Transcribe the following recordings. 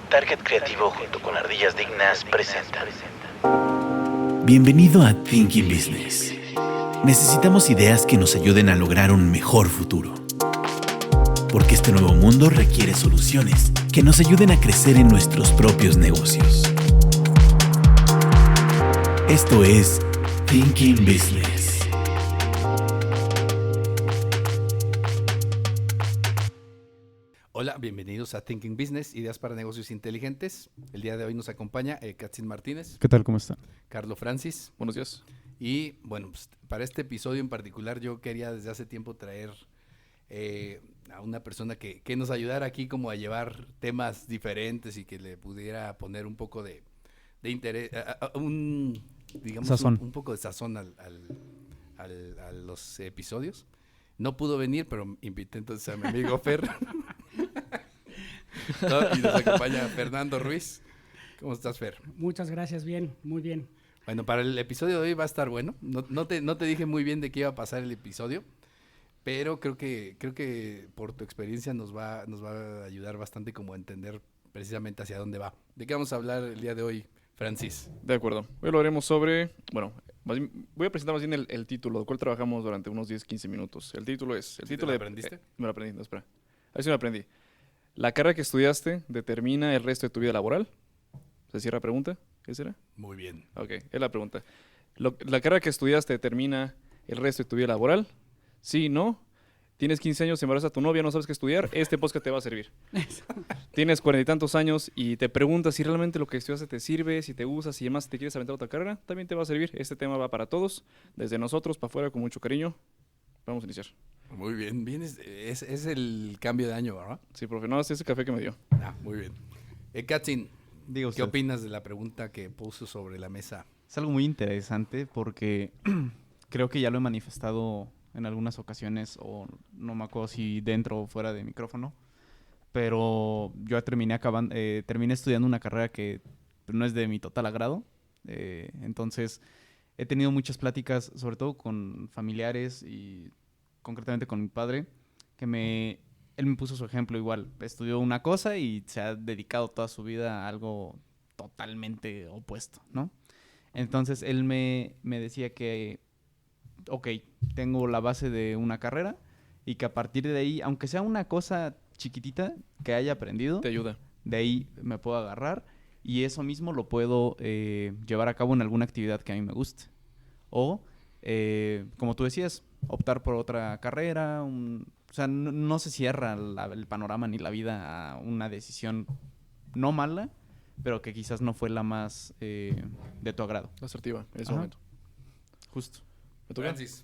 Target Creativo junto con Ardillas Dignas presenta. Bienvenido a Thinking Business. Necesitamos ideas que nos ayuden a lograr un mejor futuro. Porque este nuevo mundo requiere soluciones que nos ayuden a crecer en nuestros propios negocios. Esto es Thinking Business. Hola, bienvenidos a Thinking Business, ideas para negocios inteligentes. El día de hoy nos acompaña Katzin Martínez. ¿Qué tal? ¿Cómo están? Carlos Francis. Buenos días. Y bueno, pues, para este episodio en particular yo quería desde hace tiempo traer a una persona que nos ayudara aquí como a llevar temas diferentes y que le pudiera poner un poco de interés, digamos sazón. Un poco de sazón a los episodios. No pudo venir, pero invité entonces a mi amigo Fer. ¿No? Y nos acompaña Fernando Ruiz. ¿Cómo estás, Fer? Muchas gracias, bien, muy bien. Bueno, para el episodio de hoy va a estar bueno. No te dije muy bien de qué iba a pasar el episodio, pero creo que por tu experiencia nos va a ayudar bastante como a entender precisamente hacia dónde va. ¿De qué vamos a hablar el día de hoy, Francis? De acuerdo. Hoy lo haremos sobre... Bueno, voy a presentar más bien el título, del cual trabajamos durante unos 10-15 minutos. El título es... ¿Te lo aprendiste? Me lo aprendí, no, espera. A ver si me lo aprendí. ¿La carrera que estudiaste determina el resto de tu vida laboral? ¿Se cierra la pregunta? ¿Esa era? Muy bien. Ok, es la pregunta. ¿La carrera que estudiaste determina el resto de tu vida laboral? Sí, no. Tienes 15 años, embarazas a tu novia, no sabes qué estudiar, este podcast te va a servir. Tienes 40 y tantos años y te preguntas si realmente lo que estudiaste te sirve, si te gusta, si además te quieres aventar otra carrera, también te va a servir. Este tema va para todos, desde nosotros para afuera, con mucho cariño. Vamos a iniciar. Muy bien. Es el cambio de año, ¿verdad? Sí, profe, no, es ese café que me dio. Muy bien. Katzin, Diga ¿qué usted. opinas de la pregunta que puso sobre la mesa? Es algo muy interesante porque creo que ya lo he manifestado en algunas ocasiones, o no me acuerdo si dentro o fuera de micrófono, pero yo terminé estudiando una carrera que no es de mi total agrado. Entonces he tenido muchas pláticas, sobre todo con familiares y concretamente con mi padre, él me puso su ejemplo igual. Estudió una cosa y se ha dedicado toda su vida a algo totalmente opuesto, ¿no? Entonces él me decía que, ok, tengo la base de una carrera y que a partir de ahí, aunque sea una cosa chiquitita que haya aprendido, Te ayuda. de ahí me puedo agarrar y eso mismo lo puedo llevar a cabo en alguna actividad que a mí me guste. O, como tú decías, optar por otra carrera. O sea, no se cierra el panorama ni la vida a una decisión no mala, pero que quizás no fue la más de tu agrado. Asertiva, en ese Ajá. momento. Justo. ¿Me toca? Francis.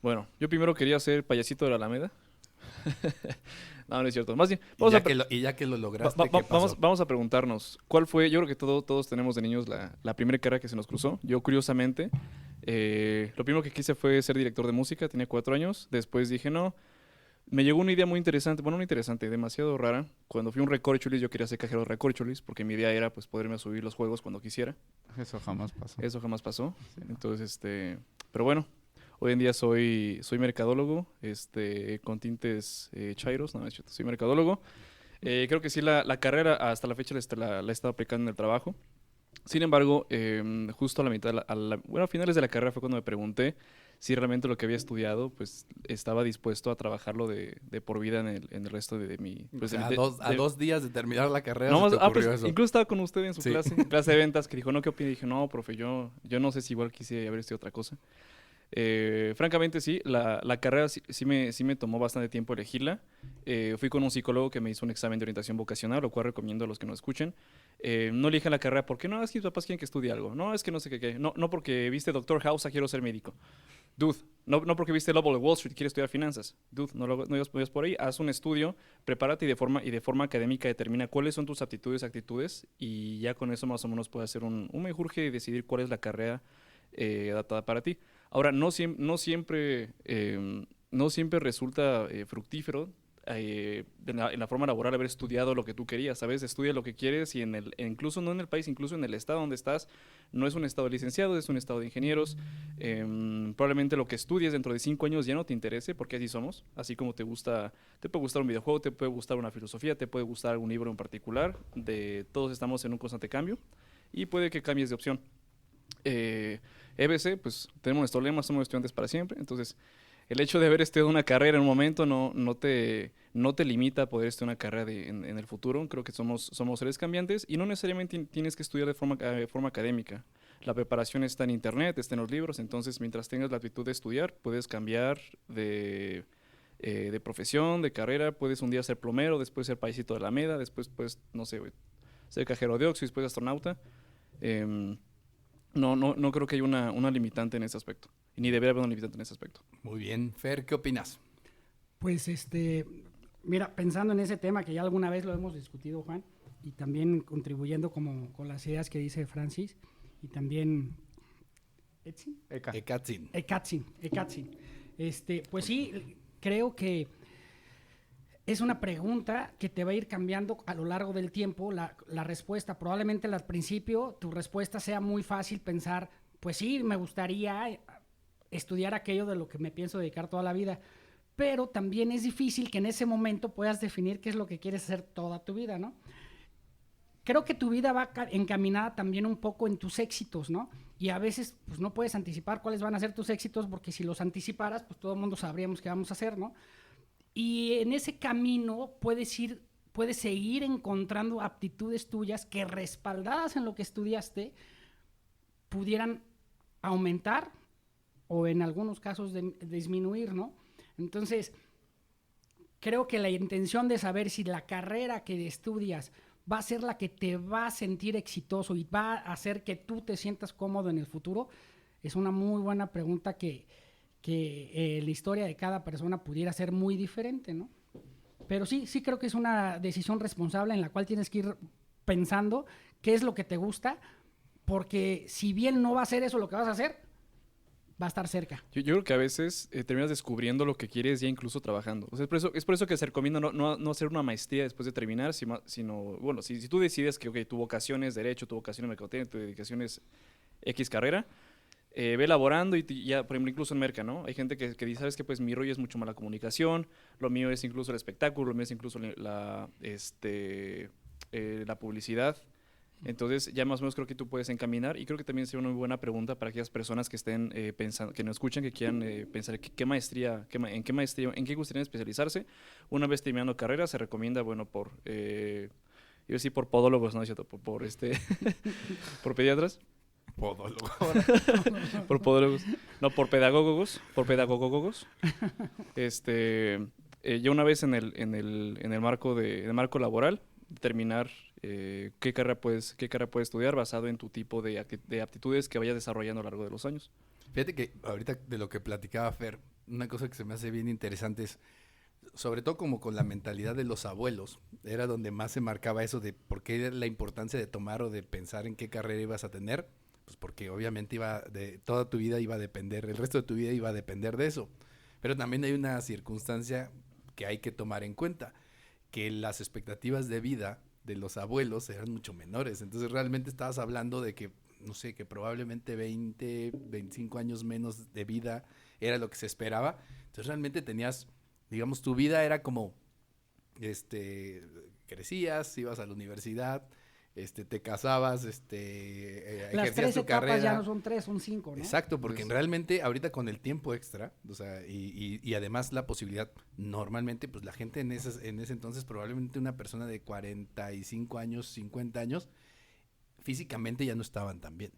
Bueno, yo primero quería ser payasito de la Alameda. No, no es cierto. Más bien, Ya que lo lograste, ¿qué pasó? vamos a preguntarnos, ¿cuál fue? Yo creo que todos tenemos de niños la primera carrera que se nos cruzó. Yo, curiosamente, lo primero que quise fue ser director de música, tenía 4 años. Después dije, no, me llegó una idea muy interesante, bueno, no interesante, demasiado rara. Cuando fui a un recorcholis, yo quería ser cajero de recorcholis, porque mi idea era pues poderme subir los juegos cuando quisiera. Eso jamás pasó. Eso jamás pasó. Sí. Entonces, pero bueno, hoy en día soy mercadólogo, con tintes chairos, no es cierto, soy mercadólogo. Creo que sí, la carrera hasta la fecha la he estado aplicando en el trabajo. Sin embargo, justo a la mitad, bueno, a finales de la carrera fue cuando me pregunté si realmente lo que había estudiado, pues, estaba dispuesto a trabajarlo de por vida en el resto de mi... Pues, O sea, a 2 días de terminar la carrera no, se te ocurrió pues, eso. incluso estaba con usted en su Sí. clase de ventas, que dijo, no, ¿qué opina? Y dije, no, profe, yo no sé si igual quise haber estudiado otra cosa. Francamente, sí, la carrera sí me tomó bastante tiempo elegirla. Fui con un psicólogo que me hizo un examen de orientación vocacional, lo cual recomiendo a los que nos escuchen. No elijan la carrera porque no, es que mis papás quieren que estudie algo. No, es que no sé qué. No porque viste Doctor House, quiero ser médico. Dude, no porque viste Lobo de Wall Street, quieres estudiar finanzas. Dude, no vayas por ahí, haz un estudio, prepárate y de forma académica determina cuáles son tus aptitudes, actitudes, y ya con eso más o menos puedes hacer un mejurje y decidir cuál es la carrera adaptada para ti. Ahora, no siempre resulta fructífero en la forma laboral haber estudiado lo que tú querías, ¿sabes? Estudia lo que quieres y incluso no en el país, incluso en el estado donde estás, no es un estado de licenciados, es un estado de ingenieros. Probablemente lo que estudies dentro de 5 años ya no te interese, porque así somos. Así como te puede gustar un videojuego, te puede gustar una filosofía, te puede gustar algún libro en particular. Todos estamos en un constante cambio y puede que cambies de opción. EBC, pues tenemos nuestro lema, somos estudiantes para siempre. Entonces, el hecho de haber estudiado una carrera en un momento no te limita a poder estudiar una carrera en el futuro. Creo que somos seres cambiantes y no necesariamente tienes que estudiar de forma académica. La preparación está en internet, está en los libros, entonces mientras tengas la actitud de estudiar, puedes cambiar de profesión, de carrera. Puedes un día ser plomero, después ser paisito de la Alameda, después puedes, no sé, ser cajero de Oxxo y después astronauta. No creo que haya una limitante en ese aspecto. Ni debería haber una limitante en ese aspecto. Muy bien. Fer, ¿qué opinas? Pues mira, pensando en ese tema que ya alguna vez lo hemos discutido, Juan, y también contribuyendo como con las ideas que dice Francis, y también Ekatzin. Pues sí, creo que es una pregunta que te va a ir cambiando a lo largo del tiempo la respuesta. Probablemente al principio tu respuesta sea muy fácil pensar, pues sí, me gustaría estudiar aquello de lo que me pienso dedicar toda la vida, pero también es difícil que en ese momento puedas definir qué es lo que quieres hacer toda tu vida, ¿no? Creo que tu vida va encaminada también un poco en tus éxitos, ¿no? Y a veces pues no puedes anticipar cuáles van a ser tus éxitos, porque si los anticiparas, pues todo el mundo sabríamos qué vamos a hacer, ¿no? Y en ese camino puedes seguir encontrando aptitudes tuyas que, respaldadas en lo que estudiaste, pudieran aumentar o en algunos casos disminuir, ¿no? Entonces, creo que la intención de saber si la carrera que estudias va a ser la que te va a sentir exitoso y va a hacer que tú te sientas cómodo en el futuro, es una muy buena pregunta que la historia de cada persona pudiera ser muy diferente, ¿no? Pero sí creo que es una decisión responsable en la cual tienes que ir pensando qué es lo que te gusta, porque si bien no va a ser eso lo que vas a hacer, va a estar cerca. Yo creo que a veces terminas descubriendo lo que quieres ya incluso trabajando. O sea, es por eso que se recomienda no hacer una maestría después de terminar, sino bueno, si tú decides que tu vocación es Derecho, tu vocación es Mercadotecnia, tu dedicación es X carrera, ve laborando y ya, por ejemplo, incluso en Merca, ¿no? Hay gente que dice, ¿sabes qué? Pues mi rollo es mucho más la comunicación, lo mío es incluso el espectáculo, lo mío es incluso la publicidad. Entonces, ya más o menos creo que tú puedes encaminar, y creo que también sería una muy buena pregunta para aquellas personas que estén pensando, que nos escuchan, que quieran pensar en qué gustarían especializarse. Una vez terminando carrera, se recomienda, bueno, por podólogos, ¿no es cierto? Por pediatras. Podólogo. Por podólogos. No, por pedagogos. Ya una vez en el marco laboral, determinar qué carrera puedes estudiar basado en tu tipo de aptitudes que vayas desarrollando a lo largo de los años. Fíjate que ahorita de lo que platicaba Fer, una cosa que se me hace bien interesante es, sobre todo como con la mentalidad de los abuelos, era donde más se marcaba eso de por qué la importancia de tomar o de pensar en qué carrera ibas a tener, pues porque obviamente toda tu vida iba a depender, el resto de tu vida iba a depender de eso. Pero también hay una circunstancia que hay que tomar en cuenta, que las expectativas de vida de los abuelos eran mucho menores. Entonces realmente estabas hablando de que, no sé, que probablemente 20, 25 años menos de vida era lo que se esperaba. Entonces realmente tenías, digamos, tu vida era como, crecías, ibas a la universidad, te casabas, Las ejercías 3 tu etapas carrera. ya no son 3, son 5, ¿no? Exacto, porque realmente ahorita con el tiempo extra, o sea, y además la posibilidad, normalmente, pues la gente en ese entonces, probablemente una persona de 45 años, 50 años, físicamente ya no estaban tan bien,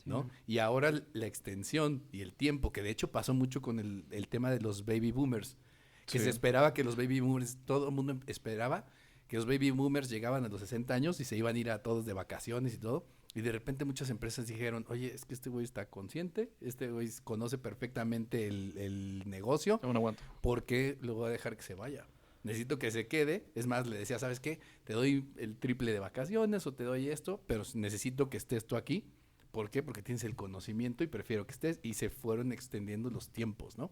¿no? Sí. Y ahora la extensión y el tiempo, que de hecho pasó mucho con el tema de los baby boomers, que se esperaba que los baby boomers, todo el mundo esperaba que los baby boomers llegaban a los 60 años y se iban a ir a todos de vacaciones y todo. Y de repente muchas empresas dijeron, oye, es que este güey está consciente, este güey conoce perfectamente el negocio. No aguanto. ¿Por qué lo voy a dejar que se vaya? Necesito que se quede. Es más, le decía, ¿sabes qué? Te doy el triple de vacaciones o te doy esto, pero necesito que estés tú aquí. ¿Por qué? Porque tienes el conocimiento y prefiero que estés. Y se fueron extendiendo los tiempos, ¿no?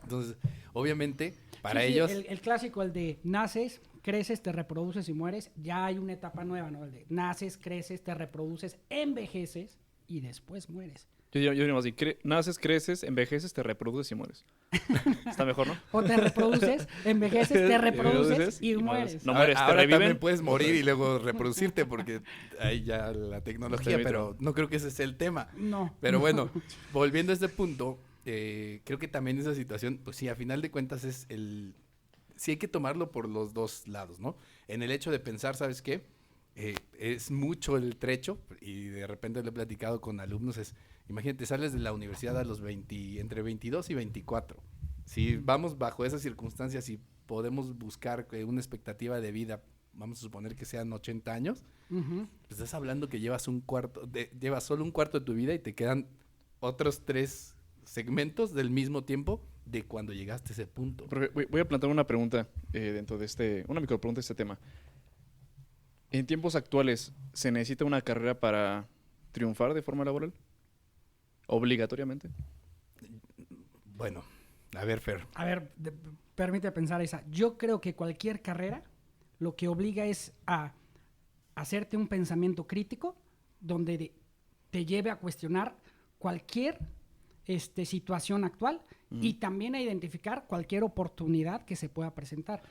Entonces, obviamente, para Sí, ellos... el clásico, el de naces, creces, te reproduces y mueres, ya hay una etapa nueva, ¿no? El de naces, creces, te reproduces, envejeces y después mueres. Yo diría más así, naces, creces, envejeces, te reproduces y mueres. Está mejor, ¿no? O te reproduces, envejeces, te reproduces y mueres. No mueres, te ahora reviven. también puedes morir y luego reproducirte porque hay ya la tecnología, Te pero no creo que ese sea el tema. No. Pero bueno, volviendo a este punto, creo que también esa situación, pues sí, a final de cuentas es el... Sí hay que tomarlo por los dos lados, ¿no? En el hecho de pensar, ¿sabes qué? Es mucho el trecho y de repente lo he platicado con alumnos, imagínate, sales de la universidad a los entre 22 y 24. Si vamos bajo esas circunstancias y podemos buscar una expectativa de vida, vamos a suponer que sean 80 años, pues estás hablando que llevas llevas solo un cuarto de tu vida y te quedan otros 3 segmentos del mismo tiempo de cuando llegaste a ese punto. Voy a plantear una pregunta dentro de una micropregunta de este tema. En tiempos actuales, ¿se necesita una carrera para triunfar de forma laboral? ¿Obligatoriamente? Bueno, a ver, Fer. A ver, permite pensar esa. Yo creo que cualquier carrera lo que obliga es a hacerte un pensamiento crítico donde te lleve a cuestionar cualquier situación actual y también a identificar cualquier oportunidad que se pueda presentar.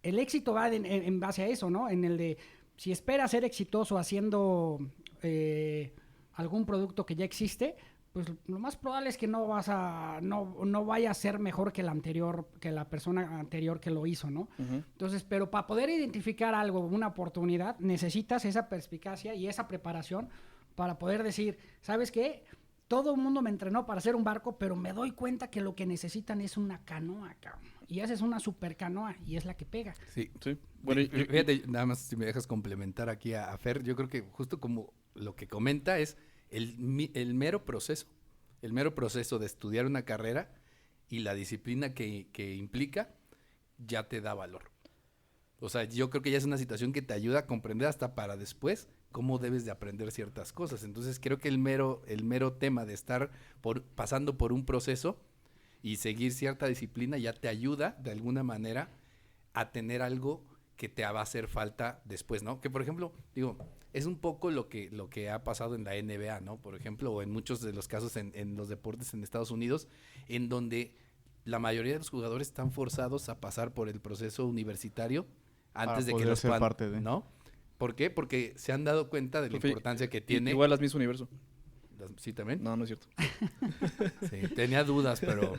El éxito va en base a eso, ¿no? En el de, si esperas ser exitoso haciendo algún producto que ya existe, pues lo más probable es que no vaya a ser mejor que la persona anterior que lo hizo, ¿no? Entonces, pero para poder identificar algo, una oportunidad, necesitas esa perspicacia y esa preparación para poder decir, ¿sabes qué? Todo el mundo me entrenó para hacer un barco, pero me doy cuenta que lo que necesitan es una canoa, cabrón. Y haces una super canoa y es la que pega. Sí. Bueno, fíjate, nada más si me dejas complementar aquí a Fer, yo creo que justo como lo que comenta es el mero proceso de estudiar una carrera y la disciplina que implica ya te da valor. O sea, yo creo que ya es una situación que te ayuda a comprender hasta para después cómo debes de aprender ciertas cosas. Entonces creo que el mero tema de estar pasando por un proceso y seguir cierta disciplina ya te ayuda de alguna manera a tener algo que te va a hacer falta después, ¿no? Que por ejemplo, digo, es un poco lo que ha pasado en la NBA, ¿no? Por ejemplo, o en muchos de los casos en los deportes en Estados Unidos, en donde la mayoría de los jugadores están forzados a pasar por el proceso universitario antes de que los ser parte de... ¿no? ¿Por qué? Porque se han dado cuenta de la importancia que tiene. Igual las Miss Universo. ¿Sí también? No, no es cierto. Sí, tenía dudas, pero...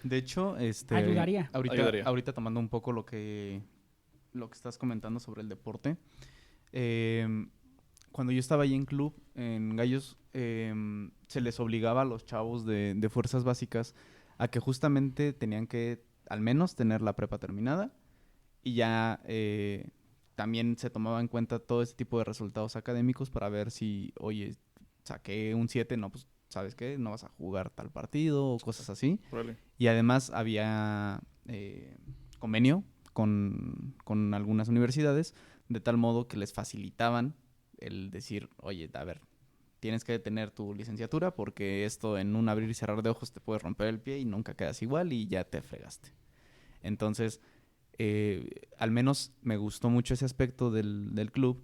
De hecho, ayudaría. Ahorita tomando un poco lo que estás comentando sobre el deporte. Cuando yo estaba ahí en club, en Gallos, se les obligaba a los chavos de fuerzas básicas a que justamente tenían que al menos tener la prepa terminada y ya también se tomaba en cuenta todo ese tipo de resultados académicos para ver si, oye, saqué un 7, no, pues, ¿sabes qué? No vas a jugar tal partido o cosas así. Órale. Y además había convenio con algunas universidades, de tal modo que les facilitaban el decir, oye, a ver, tienes que tener tu licenciatura porque esto en un abrir y cerrar de ojos te puede romper el pie y nunca quedas igual y ya te fregaste. Entonces, al menos me gustó mucho ese aspecto del club,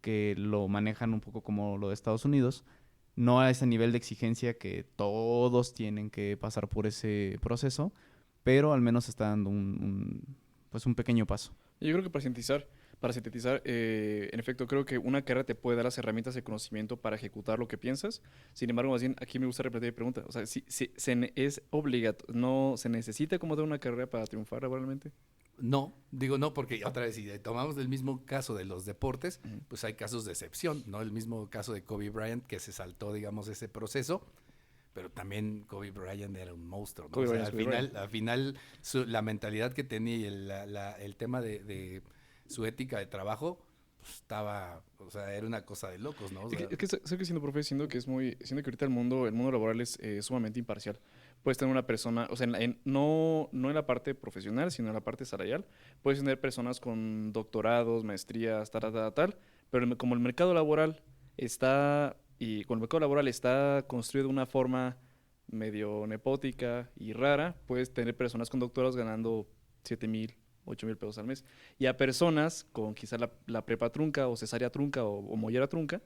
que lo manejan un poco como lo de Estados Unidos, no a ese nivel de exigencia que todos tienen que pasar por ese proceso, pero al menos está dando un pequeño paso. Yo creo que para sintetizar, en efecto, creo que una carrera te puede dar las herramientas de conocimiento para ejecutar lo que piensas. Sin embargo, más bien, aquí me gusta repetir mi pregunta. O sea, ¿es obligatorio? ¿No se necesita como dar una carrera para triunfar laboralmente? No, digo no, porque otra vez, si tomamos el mismo caso de los deportes, pues hay casos de excepción, ¿no? El mismo caso de Kobe Bryant, que se saltó, digamos, ese proceso, pero también Kobe Bryant era un monstruo, ¿no? O sea, al final la mentalidad que tenía y el tema de su ética de trabajo, pues estaba, o sea, era una cosa de locos, ¿no? O sea, es que sé que siendo profe, siento que ahorita el mundo laboral es sumamente imparcial. Puedes tener una persona, o sea, no en la parte profesional, sino en la parte salarial, puedes tener personas con doctorados, maestrías, tal, pero como el mercado laboral está construido de una forma medio nepótica y rara, puedes tener personas con doctorados ganando 7,000, 8,000 pesos al mes. Y a personas con quizá la prepa trunca o cesárea trunca o mollera trunca,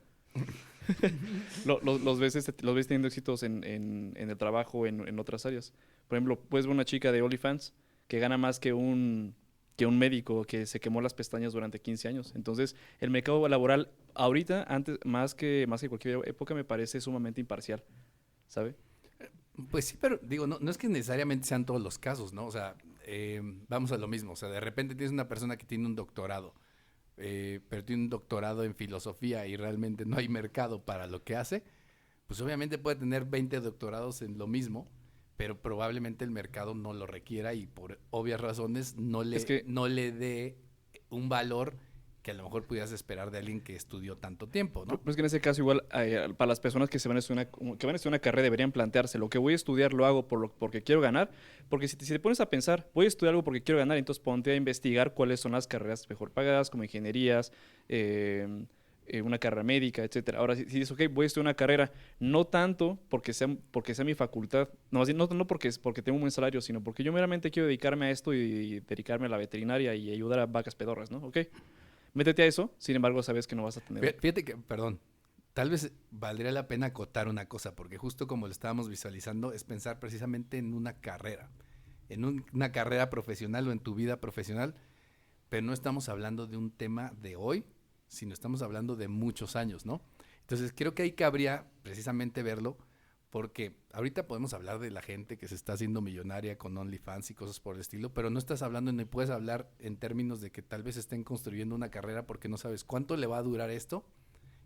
los ves teniendo éxitos en el trabajo, en otras áreas. Por ejemplo, puedes ver una chica de OnlyFans que gana más que un médico que se quemó las pestañas durante 15 años. Entonces, el mercado laboral ahorita, antes, más que cualquier época, me parece sumamente imparcial, ¿sabe? Pues sí, pero digo, no es que necesariamente sean todos los casos, ¿no? O sea, vamos a lo mismo. O sea, de repente tienes una persona que tiene un doctorado, pero tiene un doctorado en filosofía y realmente no hay mercado para lo que hace, pues obviamente puede tener 20 doctorados en lo mismo, pero probablemente el mercado no lo requiera y por obvias razones no le dé un valor que a lo mejor pudieras esperar de alguien que estudió tanto tiempo, ¿no? Pero es que en ese caso igual, para las personas que van a estudiar una carrera deberían plantearse, lo que voy a estudiar lo hago porque quiero ganar, porque si te pones a pensar, voy a estudiar algo porque quiero ganar, entonces ponte a investigar cuáles son las carreras mejor pagadas, como ingenierías, una carrera médica, etcétera. Ahora, si dices, ok, voy a estudiar una carrera, no tanto porque sea mi facultad, no porque tengo un buen salario, sino porque yo meramente quiero dedicarme a esto y dedicarme a la veterinaria y ayudar a vacas pedorras, ¿no? Ok. Métete a eso, sin embargo, sabes que no vas a tener... Fíjate que, perdón, tal vez valdría la pena acotar una cosa, porque justo como lo estábamos visualizando, es pensar precisamente en una carrera, una carrera profesional o en tu vida profesional, pero no estamos hablando de un tema de hoy, sino estamos hablando de muchos años, ¿no? Entonces, creo que ahí cabría precisamente verlo, porque ahorita podemos hablar de la gente que se está haciendo millonaria con OnlyFans y cosas por el estilo, pero no estás hablando ni puedes hablar en términos de que tal vez estén construyendo una carrera porque no sabes cuánto le va a durar esto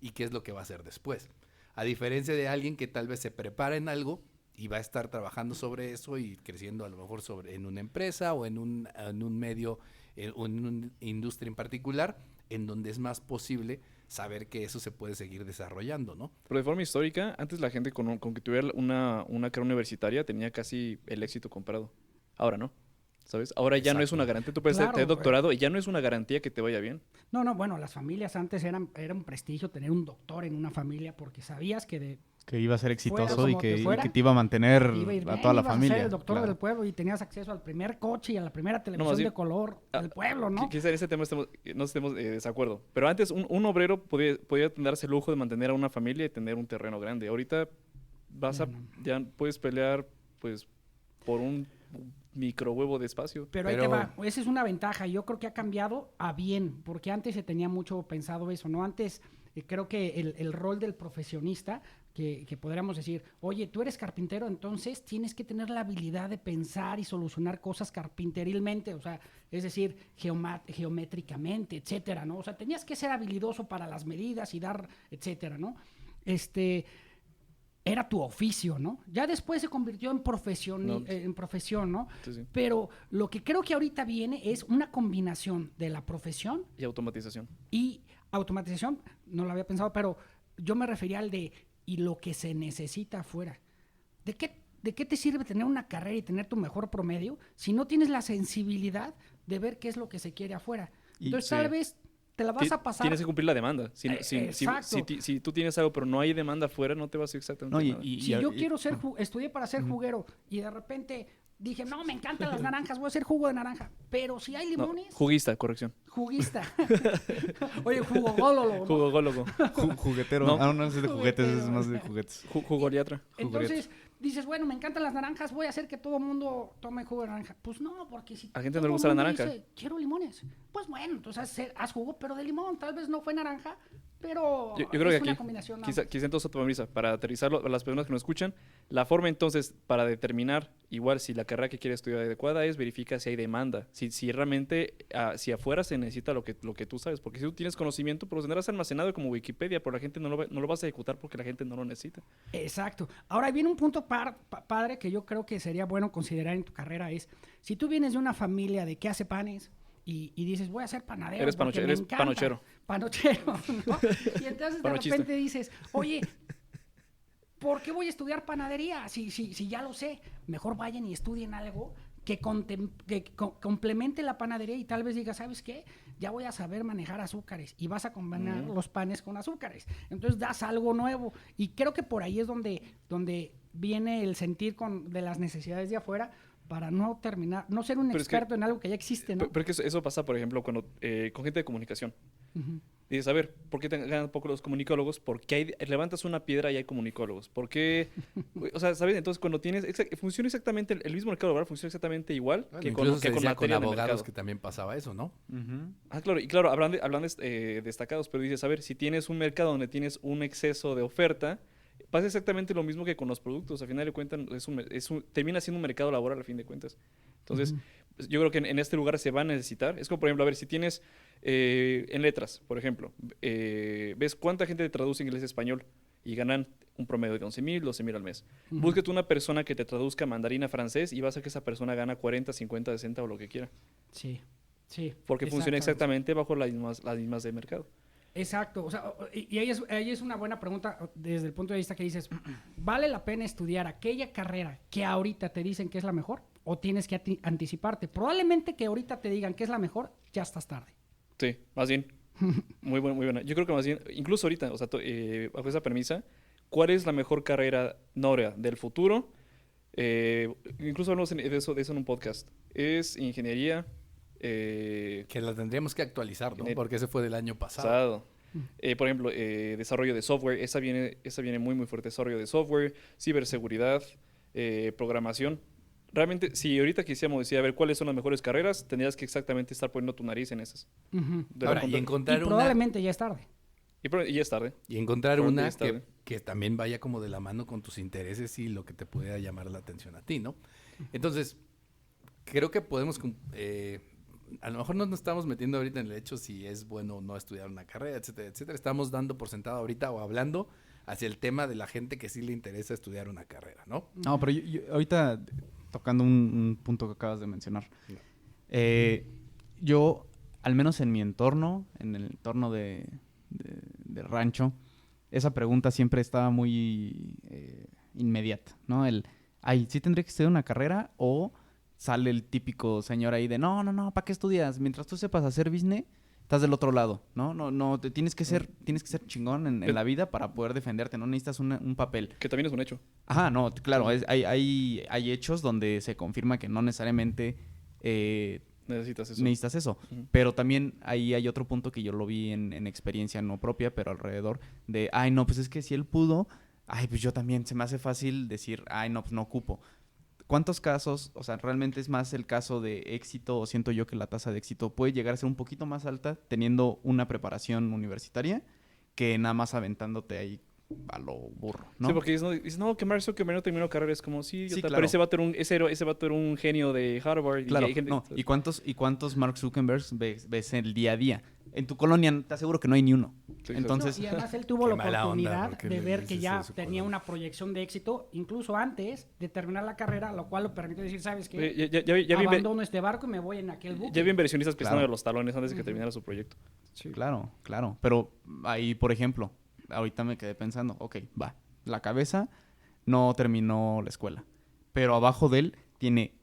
y qué es lo que va a hacer después. A diferencia de alguien que tal vez se prepara en algo y va a estar trabajando sobre eso y creciendo a lo mejor en una empresa o en un medio o en una industria en particular, en donde es más posible saber que eso se puede seguir desarrollando, ¿no? Pero de forma histórica, antes la gente con que tuviera una carrera universitaria tenía casi el éxito comprado. Ahora no, ¿sabes? Ahora ya no es una garantía. Tú puedes tener doctorado y ya no es una garantía que te vaya bien. No, bueno, las familias antes era un prestigio tener un doctor en una familia porque sabías que iba a ser exitoso y que fuera, te iba a mantener a toda la ibas familia. A ser el doctor claro. del pueblo y tenías acceso al primer coche y a la primera televisión de color del pueblo, ¿no? Quizá en ese tema no estemos de desacuerdo. Pero antes un obrero podía darse el lujo de mantener a una familia y tener un terreno grande. Ahorita ya puedes pelear pues por un micro huevo de espacio. Pero ahí te va, esa es una ventaja. Yo creo que ha cambiado a bien, porque antes se tenía mucho pensado eso, ¿no? Antes creo que el rol del profesionista, que podríamos decir, oye, tú eres carpintero, entonces tienes que tener la habilidad de pensar y solucionar cosas carpinterilmente, o sea, es decir, geométricamente, etcétera, ¿no? O sea, tenías que ser habilidoso para las medidas y dar, etcétera, ¿no? Era tu oficio, ¿no? Ya después se convirtió en profesión, ¿no? Sí. Pero lo que creo que ahorita viene es una combinación de la profesión y automatización. Y automatización, no lo había pensado, pero yo me refería al de y lo que se necesita afuera. ¿De qué te sirve tener una carrera y tener tu mejor promedio si no tienes la sensibilidad de ver qué es lo que se quiere afuera? Entonces, tal vez te la vas a pasar. Tienes que cumplir la demanda. Si tú tienes algo, pero no hay demanda afuera, no te vas a hacer exactamente nada. Si yo quiero estudié para ser juguero y de repente dije, no, me encantan las naranjas, voy a hacer jugo de naranja. Pero si hay limones... Juguista, corrección. Juguista. Oye, jugogólogo. Jugogólogo. Juguetero. No es de juguetes, es más de juguetes. Jugoliatra. Entonces, dices, bueno, me encantan las naranjas, voy a hacer que todo el mundo tome jugo de naranja. Pues no, porque si a gente no le gusta la naranja. Dice, quiero limones. Pues bueno, entonces haz jugo, pero de limón. Tal vez no fue naranja, pero yo creo es que una combinación. Quizá entonces, para aterrizarlo a las personas que nos escuchan, la forma entonces para determinar igual si la carrera que quiere estudiar adecuada es verifica si hay demanda, si realmente si afuera se necesita lo que tú sabes, porque si tú tienes conocimiento, pues lo tendrás almacenado como Wikipedia, pero la gente no lo vas a ejecutar porque la gente no lo necesita. Exacto. Ahora viene un punto padre que yo creo que sería bueno considerar en tu carrera es, si tú vienes de una familia de que hace panes, y dices, voy a ser panadero. Eres panochero. Panochero, ¿no? Y entonces de repente dices, oye, ¿por qué voy a estudiar panadería? Si ya lo sé, mejor vayan y estudien algo que complemente la panadería y tal vez digas, ¿sabes qué? Ya voy a saber manejar azúcares y vas a combinar los panes con azúcares. Entonces das algo nuevo y creo que por ahí es donde viene el sentir de las necesidades de afuera para no ser un Pero experto en algo que ya existe, ¿no? Pero que eso pasa, por ejemplo, cuando con gente de comunicación. Ujú. Dices, a ver, ¿por qué te ganan poco los comunicólogos? Porque levantas una piedra y hay comunicólogos. ¿Por qué? O sea, ¿sabes? Entonces, cuando funciona exactamente, el mismo mercado laboral funciona exactamente igual Bueno, que incluso con se decía con materia de abogados mercado. que también pasaba eso, ¿no? Ah, claro, y claro, hablan de destacados, pero dices, a ver, si tienes un mercado donde tienes un exceso de oferta, pasa exactamente lo mismo que con los productos. A final de cuentas, termina siendo un mercado laboral, a fin de cuentas. Entonces, yo creo que en este lugar se va a necesitar. Es como, por ejemplo, a ver, si tienes en letras, por ejemplo, ves cuánta gente traduzce inglés a español y ganan un promedio de 11,000, 12,000 al mes. Búsquete una persona que te traduzca mandarín a francés y vas a que esa persona gana 40, 50, 60 o lo que quiera. Sí, sí. Porque funciona exactamente bajo las mismas de mercado. Exacto, o sea, y ahí es una buena pregunta desde el punto de vista que dices, ¿vale la pena estudiar aquella carrera que ahorita te dicen que es la mejor o tienes que anticiparte? Probablemente que ahorita te digan que es la mejor, ya estás tarde. Sí, más bien. Muy buena. Yo creo que más bien, incluso ahorita, o sea, bajo esa premisa, ¿cuál es la mejor carrera Noria del futuro? Incluso hablamos de eso en un podcast. Es ingeniería. Que la tendríamos que actualizar, ¿no? Porque ese fue del año pasado. Pasado. Por ejemplo, desarrollo de software. Esa viene muy fuerte. Desarrollo de software, ciberseguridad, programación. Realmente, si ahorita quisiéramos decir, a ver, ¿cuáles son las mejores carreras? Tendrías que exactamente estar poniendo tu nariz en esas. Ahora, y encontrar probablemente ya es tarde. Y ya es tarde. Y encontrar una que también vaya como de la mano con tus intereses y lo que te pueda llamar la atención a ti, ¿no? Entonces, creo que podemos... a lo mejor no nos estamos metiendo ahorita en el hecho si es bueno o no estudiar una carrera, etcétera, etcétera. Estamos dando por sentado ahorita o hablando hacia el tema de la gente que sí le interesa estudiar una carrera, ¿no? No, pero yo ahorita tocando un punto que acabas de mencionar. Yo, al menos en mi entorno, en el entorno de rancho, esa pregunta siempre estaba muy inmediata, ¿no? ¿Sí tendría que estudiar una carrera o sale el típico señor ahí de no, ¿para qué estudias? Mientras tú sepas hacer business, estás del otro lado, ¿no? No, tienes que ser chingón en la vida para poder defenderte, no necesitas un papel. Que también es un hecho. Ajá, no, claro, hay hechos donde se confirma que no necesariamente necesitas eso. Pero también ahí hay otro punto que yo lo vi en experiencia no propia, pero alrededor de, no, pues es que si él pudo, pues yo también, se me hace fácil decir, no, pues no ocupo. ¿Cuántos casos, o sea, realmente es más el caso de éxito, o siento yo que la tasa de éxito puede llegar a ser un poquito más alta teniendo una preparación universitaria que nada más aventándote ahí a lo burro, ¿no? Sí, porque dices, no, que Mark Zuckerberg no terminó carrera, es como, claro. Pero ese va a tener un genio de Harvard. Claro, ¿Y cuántos Mark Zuckerbergs ves en el día a día? En tu colonia te aseguro que no hay ni uno. Sí, entonces, y además él tuvo la oportunidad onda, de ver que ya tenía colonia. una proyección de éxito, incluso antes de terminar la carrera, lo cual lo permitió decir, ¿sabes qué? Abandono este barco y me voy en aquel buque. Ya había inversionistas pisando Claro. de los talones antes de que terminara su proyecto. Sí. Claro. Pero ahí, por ejemplo, ahorita me quedé pensando, ok, va, la cabeza no terminó la escuela, pero abajo de él tiene,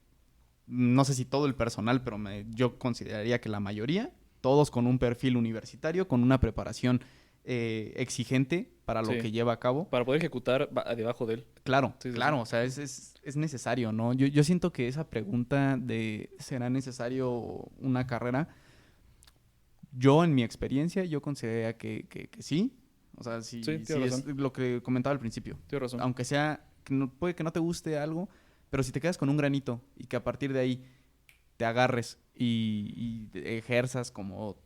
no sé si todo el personal, pero yo consideraría que la mayoría, todos con un perfil universitario, con una preparación exigente para lo que lleva a cabo. Para poder ejecutar debajo de él. Claro, Sí. O sea, es necesario, ¿no? Yo siento que esa pregunta de ¿será necesario una carrera? Yo, en mi experiencia, yo consideraría que sí. O sea, sí es lo que comentaba al principio. Tienes razón. Aunque sea, puede que no te guste algo, pero si te quedas con un granito y que a partir de ahí te agarres y ejerzas como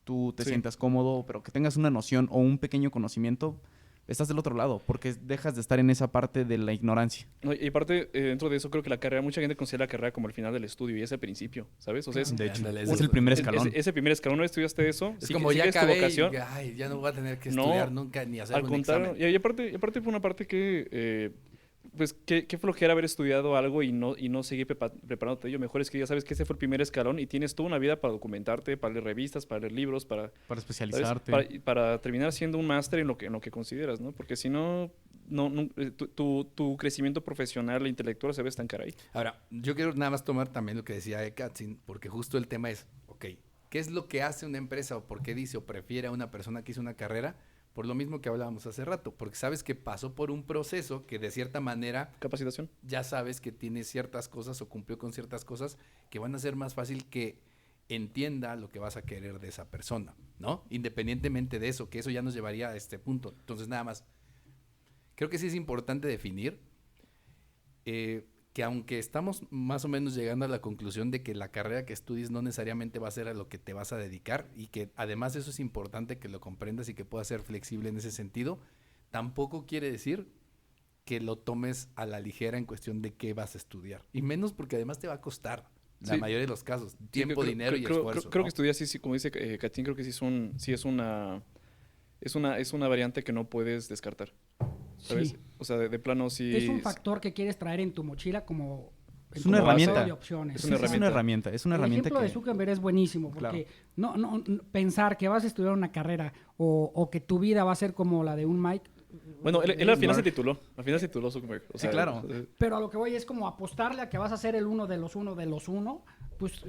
tú te sientas cómodo, pero que tengas una noción o un pequeño conocimiento, estás del otro lado, porque dejas de estar en esa parte de la ignorancia. No, y aparte, dentro de eso, creo que la carrera, mucha gente considera la carrera como el final del estudio y es el principio, ¿sabes? O sea, De hecho, es el primer escalón. Ese primer escalón, ¿no estudiaste eso? Es Si como ya sigues tu acabé vocación, ya no voy a tener que estudiar nunca ni hacer al un contrario. examen. Y aparte fue una parte que... pues qué flojera haber estudiado algo y no seguir preparándote ello. Mejor es que ya sabes que ese fue el primer escalón y tienes toda una vida para documentarte, para leer revistas, para leer libros, para especializarte. Para terminar siendo un máster en lo que consideras, ¿no? Porque si no tu crecimiento profesional e intelectual se va a estancar ahí. Ahora, yo quiero nada más tomar también lo que decía Katzin, porque justo el tema es, ok, ¿qué es lo que hace una empresa o por qué dice o prefiere a una persona que hizo una carrera? Por lo mismo que hablábamos hace rato, porque sabes que pasó por un proceso que de cierta manera Capacitación. ya sabes que tiene ciertas cosas o cumplió con ciertas cosas que van a ser más fácil que entienda lo que vas a querer de esa persona, ¿no? Independientemente de eso, que eso ya nos llevaría a este punto. Entonces, nada más, creo que sí es importante definir que aunque estamos más o menos llegando a la conclusión de que la carrera que estudies no necesariamente va a ser a lo que te vas a dedicar y que además eso es importante que lo comprendas y que puedas ser flexible en ese sentido, tampoco quiere decir que lo tomes a la ligera en cuestión de qué vas a estudiar. Y menos porque además te va a costar, la Sí. mayoría de los casos, Sí, tiempo, dinero y esfuerzo. Creo ¿no? que estudiar, sí, como dice Catín, creo que sí es una variante que no puedes descartar. ¿Sabes? Sí. O sea, de plano sí. Es un factor que quieres traer en tu mochila como... Es en una tu herramienta. base de opciones. Es Es una una herramienta. Es una El herramienta ejemplo de que... Zuckerberg es buenísimo porque Claro. no, pensar que vas a estudiar una carrera o que tu vida va a ser como la de un Mike. Bueno, él al final se Mark. tituló. Al final se tituló Zuckerberg. O Sí, sea, claro. Pero a lo que voy es como apostarle a que vas a ser el uno de los uno. Pues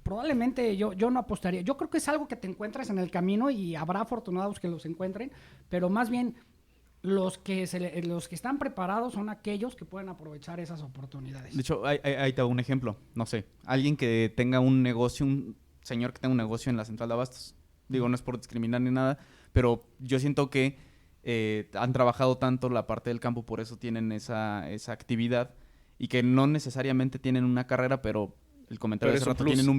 probablemente yo no apostaría. Yo creo que es algo que te encuentras en el camino y habrá afortunados que los encuentren, pero más bien los que están preparados son aquellos que pueden aprovechar esas oportunidades. De hecho, ahí te hago un ejemplo. No sé, alguien que tenga un negocio, un señor que tenga un negocio en la central de abastos. Digo, no es por discriminar ni nada, pero yo siento que han trabajado tanto la parte del campo, por eso tienen esa actividad y que no necesariamente tienen una carrera, pero el comentario Pero de hace es un rato, plus. tienen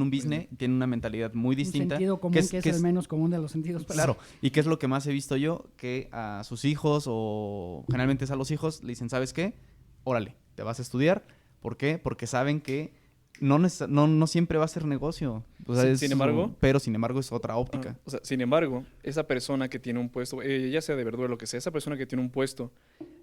un business, tienen una mentalidad muy distinta. Un sentido común que es el menos común de los sentidos. Pero Claro, y qué es lo que más he visto yo, que a sus hijos o generalmente es a los hijos, le dicen, ¿sabes qué? Órale, te vas a estudiar. ¿Por qué? Porque saben que no siempre va a ser negocio. O sea, Sin embargo... Pero sin embargo es otra óptica. O sea, sin embargo, esa persona que tiene un puesto, ya sea de verdura o lo que sea, esa persona que tiene un puesto,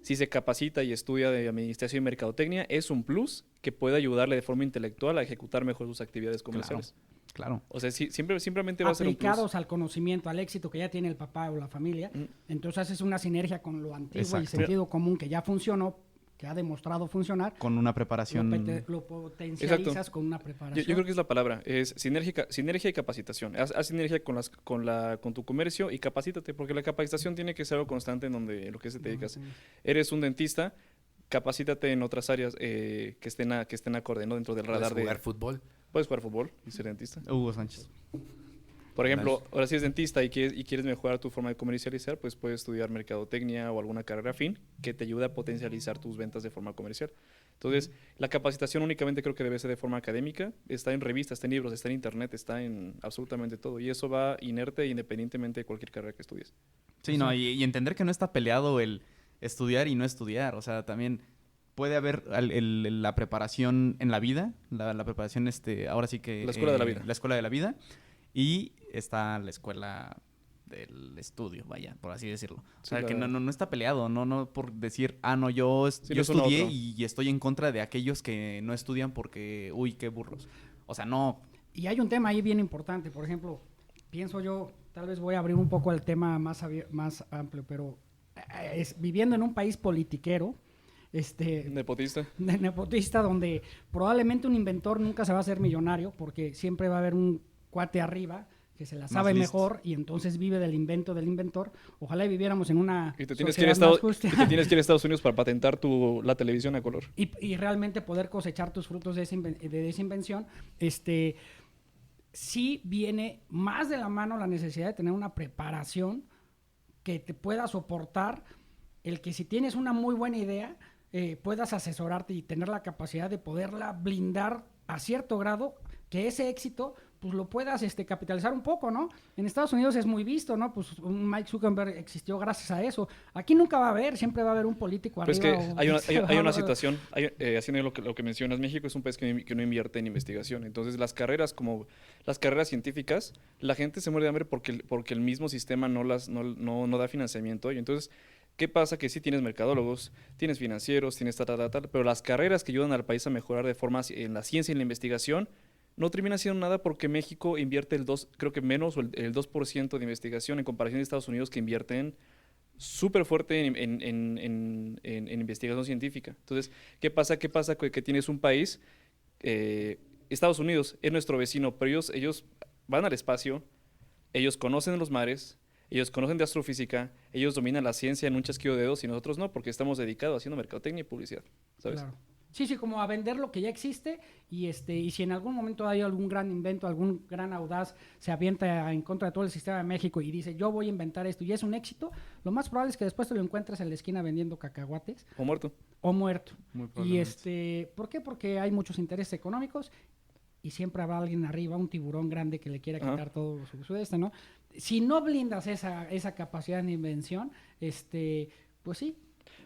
si se capacita y estudia de administración y mercadotecnia, es un plus que puede ayudarle de forma intelectual a ejecutar mejor sus actividades comerciales. Claro. O sea, simplemente va a ser un plus. aplicados al conocimiento, al éxito que ya tiene el papá o la familia, entonces haces una sinergia con lo antiguo y Exacto. sentido común que ya funcionó, que ha demostrado funcionar. Con una preparación... Lo potencializas Exacto. con una preparación. Yo creo que es la palabra, es sinergia y capacitación. Haz sinergia con tu comercio y capacítate, porque la capacitación tiene que ser algo constante en lo que se te dedicas. Eres un dentista, capacítate en otras áreas que estén acorde, ¿no? Dentro del radar Puedes jugar fútbol. Puedes jugar fútbol y ser dentista. Hugo Sánchez. Por ejemplo, ahora si eres dentista y quieres mejorar tu forma de comercializar, pues puedes estudiar mercadotecnia o alguna carrera afín que te ayude a potencializar tus ventas de forma comercial. Entonces, la capacitación únicamente creo que debe ser de forma académica. Está en revistas, está en libros, está en internet, está en absolutamente todo. Y eso va inerte independientemente de cualquier carrera que estudies. Sí, no, y entender que no está peleado el estudiar y no estudiar. O sea, también puede haber la preparación en la vida, la preparación, ahora sí que... La escuela de la vida. La escuela de la vida. Y está la escuela del estudio, vaya, por así decirlo. O Sí, sea, que la- no está peleado, no por decir, no, yo Sí, no es uno u estudié otro. y estoy en contra de aquellos que no estudian porque, uy, qué burros. O sea, no, Y hay un tema ahí bien importante, por ejemplo, pienso yo, tal vez voy a abrir un poco el tema más amplio, pero viviendo en un país politiquero, Nepotista. nepotista, donde probablemente un inventor nunca se va a hacer millonario, porque siempre va a haber un cuate arriba que se la sabe listo. mejor y entonces vive del invento del inventor. Ojalá viviéramos en una Y te tienes que ir sociedad a más justa. tienes que ir a Estados Unidos para patentar la televisión a color. y realmente poder cosechar tus frutos de esa invención, sí viene más de la mano la necesidad de tener una preparación que te pueda soportar el que si tienes una muy buena idea, puedas asesorarte y tener la capacidad de poderla blindar a cierto grado, que ese éxito pues lo puedas capitalizar un poco, ¿no? En Estados Unidos es muy visto, ¿no? Pues un Mike Zuckerberg existió gracias a eso. Aquí nunca va a haber, siempre va a haber un político Pero es arriba. que o- hay una situación, haciendo lo que mencionas, México es un país que no invierte en investigación. Entonces, las carreras científicas, la gente se muere de hambre porque el mismo sistema no da financiamiento. Y entonces, ¿qué pasa? Que sí tienes mercadólogos, tienes financieros, tienes tal, pero las carreras que ayudan al país a mejorar de forma en la ciencia y en la investigación no termina siendo nada porque México invierte creo que menos o el 2% de investigación en comparación de Estados Unidos, que invierten súper fuerte en investigación científica. Entonces, ¿qué pasa? Que tienes un país, Estados Unidos es nuestro vecino, pero ellos van al espacio, ellos conocen los mares, ellos conocen de astrofísica, ellos dominan la ciencia en un chasquido de dedos y nosotros no, porque estamos dedicados haciendo mercadotecnia y publicidad, ¿sabes? Claro. Sí, sí, como a vender lo que ya existe y y si en algún momento hay algún gran invento, algún gran audaz se avienta en contra de todo el sistema de México y dice, yo voy a inventar esto y es un éxito, lo más probable es que después te lo encuentres en la esquina vendiendo cacahuates O muerto. o muerto. Muy Y probablemente. ¿por qué? Porque hay muchos intereses económicos y siempre habrá alguien arriba, un tiburón grande que le quiera Ajá. quitar todo su ¿no? Si no blindas esa capacidad de invención, pues sí,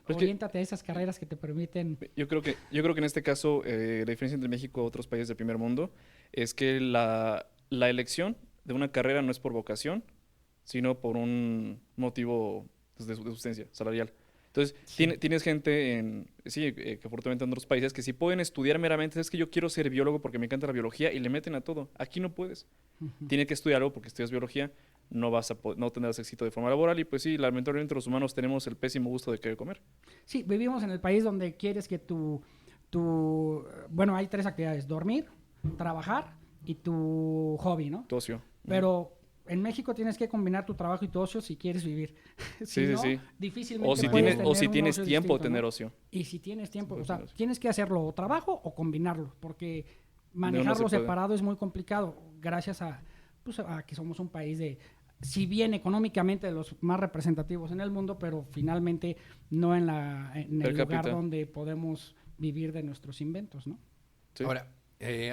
Pero es que- oriéntate a esas carreras que te permiten. Yo creo que en este caso, la diferencia entre México y otros países del primer mundo es que la elección de una carrera no es por vocación, sino por un motivo pues, de subsistencia salarial. Entonces, tienes gente que afortunadamente en otros países que sí pueden estudiar meramente, es que yo quiero ser biólogo porque me encanta la biología y le meten a todo. Aquí no puedes. Tienes que estudiar algo porque estudias biología, no tendrás éxito de forma laboral y pues sí, lamentablemente los humanos tenemos el pésimo gusto de querer comer. Sí, vivimos en el país donde quieres que bueno, hay 3 actividades, dormir, trabajar y tu hobby, ¿no? Tu ocio. Pero en México tienes que combinar tu trabajo y tu ocio si quieres vivir. Si Sí, sí, no, sí. difícilmente O si puedes tienes, tener un tienes ocio tiempo de distinto, tener ¿no? ocio. Y si tienes tiempo, Sí, o sea, puedes tener tienes que hacerlo o trabajo o combinarlo, porque manejarlo no se puede. separado es muy complicado, gracias pues, a que somos un país si bien económicamente de los más representativos en el mundo, pero finalmente no en Per el lugar cápita. donde podemos vivir de nuestros inventos, ¿no? Sí. Ahora,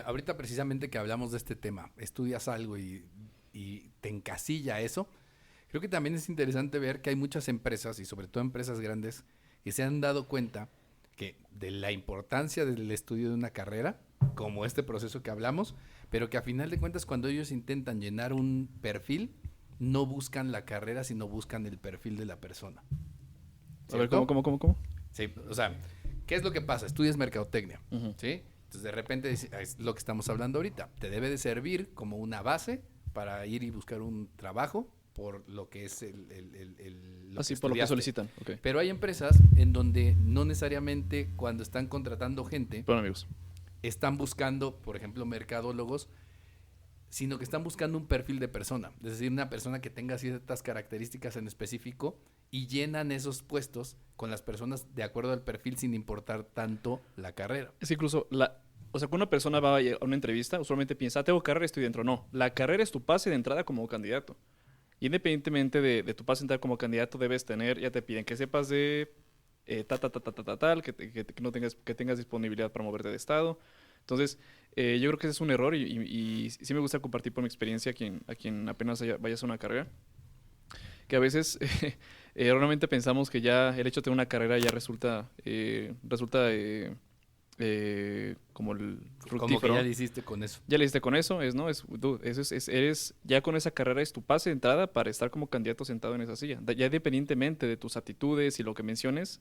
ahorita precisamente que hablamos de este tema, estudias algo y te encasilla eso, creo que también es interesante ver que hay muchas empresas, y sobre todo empresas grandes, que se han dado cuenta que de la importancia del estudio de una carrera, como este proceso que hablamos, pero que a final de cuentas cuando ellos intentan llenar un perfil, no buscan la carrera, sino buscan el perfil de la persona. A ver, ¿Cierto? ¿cómo? Sí, o sea, ¿qué es lo que pasa? Estudias mercadotecnia, Ujú. ¿sí? Entonces, de repente, es lo que estamos hablando ahorita. Te debe de servir como una base para ir y buscar un trabajo por lo que es lo Así, que por lo que estudiaste. solicitan. Ok. Pero hay empresas en donde no necesariamente cuando están contratando gente, Bueno, amigos. están buscando, por ejemplo, mercadólogos, sino que están buscando un perfil de persona. Es decir, una persona que tenga ciertas características en específico y llenan esos puestos con las personas de acuerdo al perfil sin importar tanto la carrera. Es que incluso, o sea, cuando una persona va a una entrevista, usualmente piensa, tengo carrera, estoy dentro. No, la carrera es tu pase de entrada como candidato. Independientemente de tu pase de entrada como candidato, debes tener, ya te piden que sepas de tal, que tengas disponibilidad para moverte de estado. Entonces, yo creo que ese es un error y sí me gusta compartir por mi experiencia a quien apenas vayas a una carrera. Que a veces realmente pensamos que ya el hecho de tener una carrera ya resulta como el Como que fructífero. ya le hiciste con eso. Ya le diste con eso, eres, ya con esa carrera es tu pase de entrada para estar como candidato sentado en esa silla. Ya independientemente de tus actitudes y lo que menciones,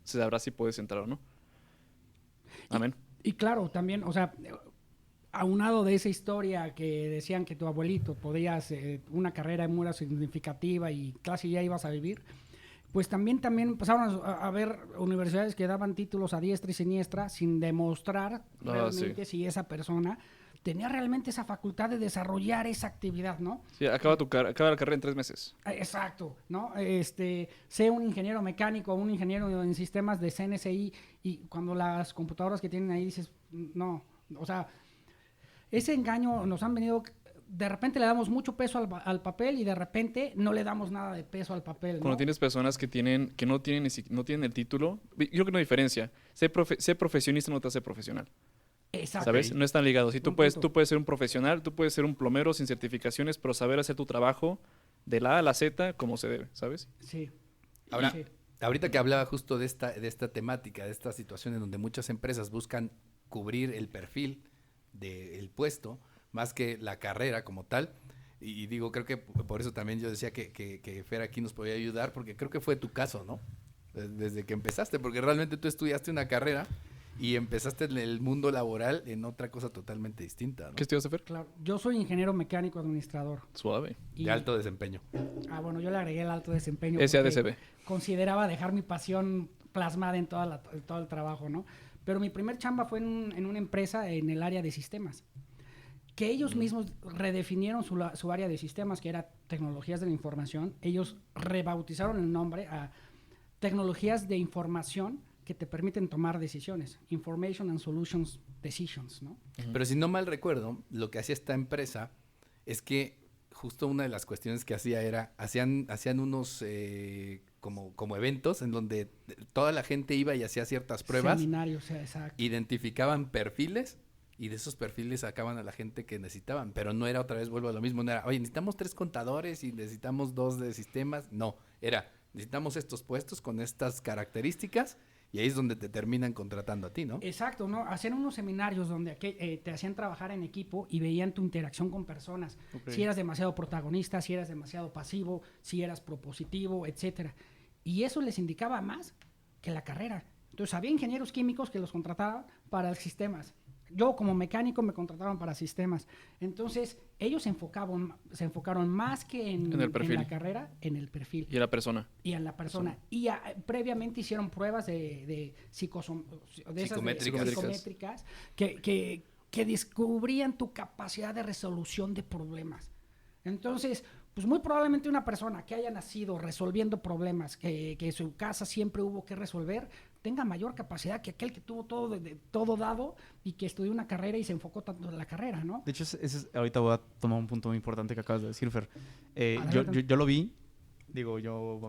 se sabrá si puedes entrar o no. Amén. Y claro, también, o sea, aunado de esa historia que decían que tu abuelito podías una carrera muy significativa y casi ya ibas a vivir, pues también empezaron a haber universidades que daban títulos a diestra y siniestra sin demostrar realmente si esa persona tenía realmente esa facultad de desarrollar esa actividad, ¿no? Sí, acaba la carrera en 3 meses. Exacto, ¿no? Sé un ingeniero mecánico, un ingeniero en sistemas de CNCI y cuando las computadoras que tienen ahí dices, no, o sea, ese engaño nos han venido, de repente le damos mucho peso al papel y de repente no le damos nada de peso al papel, ¿no? Cuando tienes personas que no tienen el título, yo creo que no hay diferencia. Ser profesionista no te hace profesional. Exacto. ¿Sabes? No están ligados. Sí, tú Buen puedes punto. ser un profesional, tú puedes ser un plomero sin certificaciones, pero saber hacer tu trabajo de la A a la Z como se debe, ¿sabes? Sí. Ahora, Sí. ahorita que hablaba justo de esta temática, de esta situación en donde muchas empresas buscan cubrir el perfil del puesto más que la carrera como tal, y digo, creo que por eso también yo decía que Fer aquí nos podía ayudar, porque creo que fue tu caso, ¿no? Desde que empezaste, porque realmente tú estudiaste una carrera y empezaste en el mundo laboral en otra cosa totalmente distinta, ¿no? ¿Qué estudiaste, Fer? Claro, yo soy ingeniero mecánico administrador. Suave. Y- De alto desempeño. Bueno, yo le agregué el alto desempeño. porque SADCB. Consideraba dejar mi pasión plasmada en todo el trabajo, ¿no? Pero mi primer chamba fue en una empresa en el área de sistemas. que ellos mismos redefinieron su área de sistemas, que era tecnologías de la información. Ellos rebautizaron el nombre a tecnologías de información que te permiten tomar decisiones. Information and Solutions Decisions, ¿no? Pero si no mal recuerdo, lo que hacía esta empresa es que justo una de las cuestiones que hacía era, hacían unos como eventos en donde toda la gente iba y hacía ciertas pruebas. Seminarios, exacto. Identificaban perfiles y de esos perfiles sacaban a la gente que necesitaban, pero no era otra vez, vuelvo a lo mismo, no era, oye, necesitamos 3 contadores y necesitamos 2 de sistemas, no, era, necesitamos estos puestos con estas características y ahí es donde te terminan contratando a ti, ¿no? Exacto, ¿no? Hacían unos seminarios donde te hacían trabajar en equipo y veían tu interacción con personas. Ok. Si eras demasiado protagonista, si eras demasiado pasivo, si eras propositivo, etcétera. Y eso les indicaba más que la carrera. Entonces, había ingenieros químicos que los contrataban para sistemas. Yo, como mecánico, me contrataban para sistemas. Entonces, ellos se enfocaron más que en el perfil. la carrera, en el perfil. Y a la persona. Y a la persona. Y previamente hicieron pruebas de psicométricas que descubrían tu capacidad de resolución de problemas. Entonces, pues muy probablemente una persona que haya nacido resolviendo problemas, que en su casa siempre hubo que resolver, tenga mayor capacidad que aquel que tuvo todo dado y que estudió una carrera y se enfocó tanto en la carrera, ¿no? De hecho, ahorita voy a tomar un punto muy importante que acabas de decir, Fer. Adelante. Yo lo vi, yo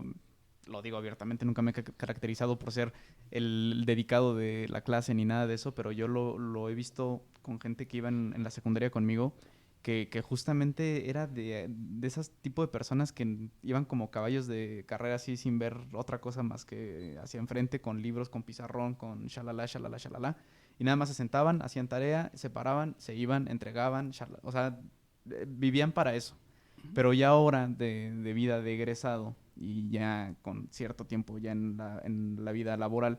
lo digo abiertamente, nunca me he caracterizado por ser el dedicado de la clase ni nada de eso, pero yo lo he visto con gente que iba en la secundaria conmigo, que justamente era de esos tipos de personas que iban como caballos de carrera así sin ver otra cosa más que hacia enfrente, con libros, con pizarrón, con shalala, shalala, shalala, y nada más se sentaban, hacían tarea, se paraban, se iban, entregaban, shalala, o sea, vivían para eso. Pero ya ahora de vida de egresado y ya con cierto tiempo ya en la vida laboral,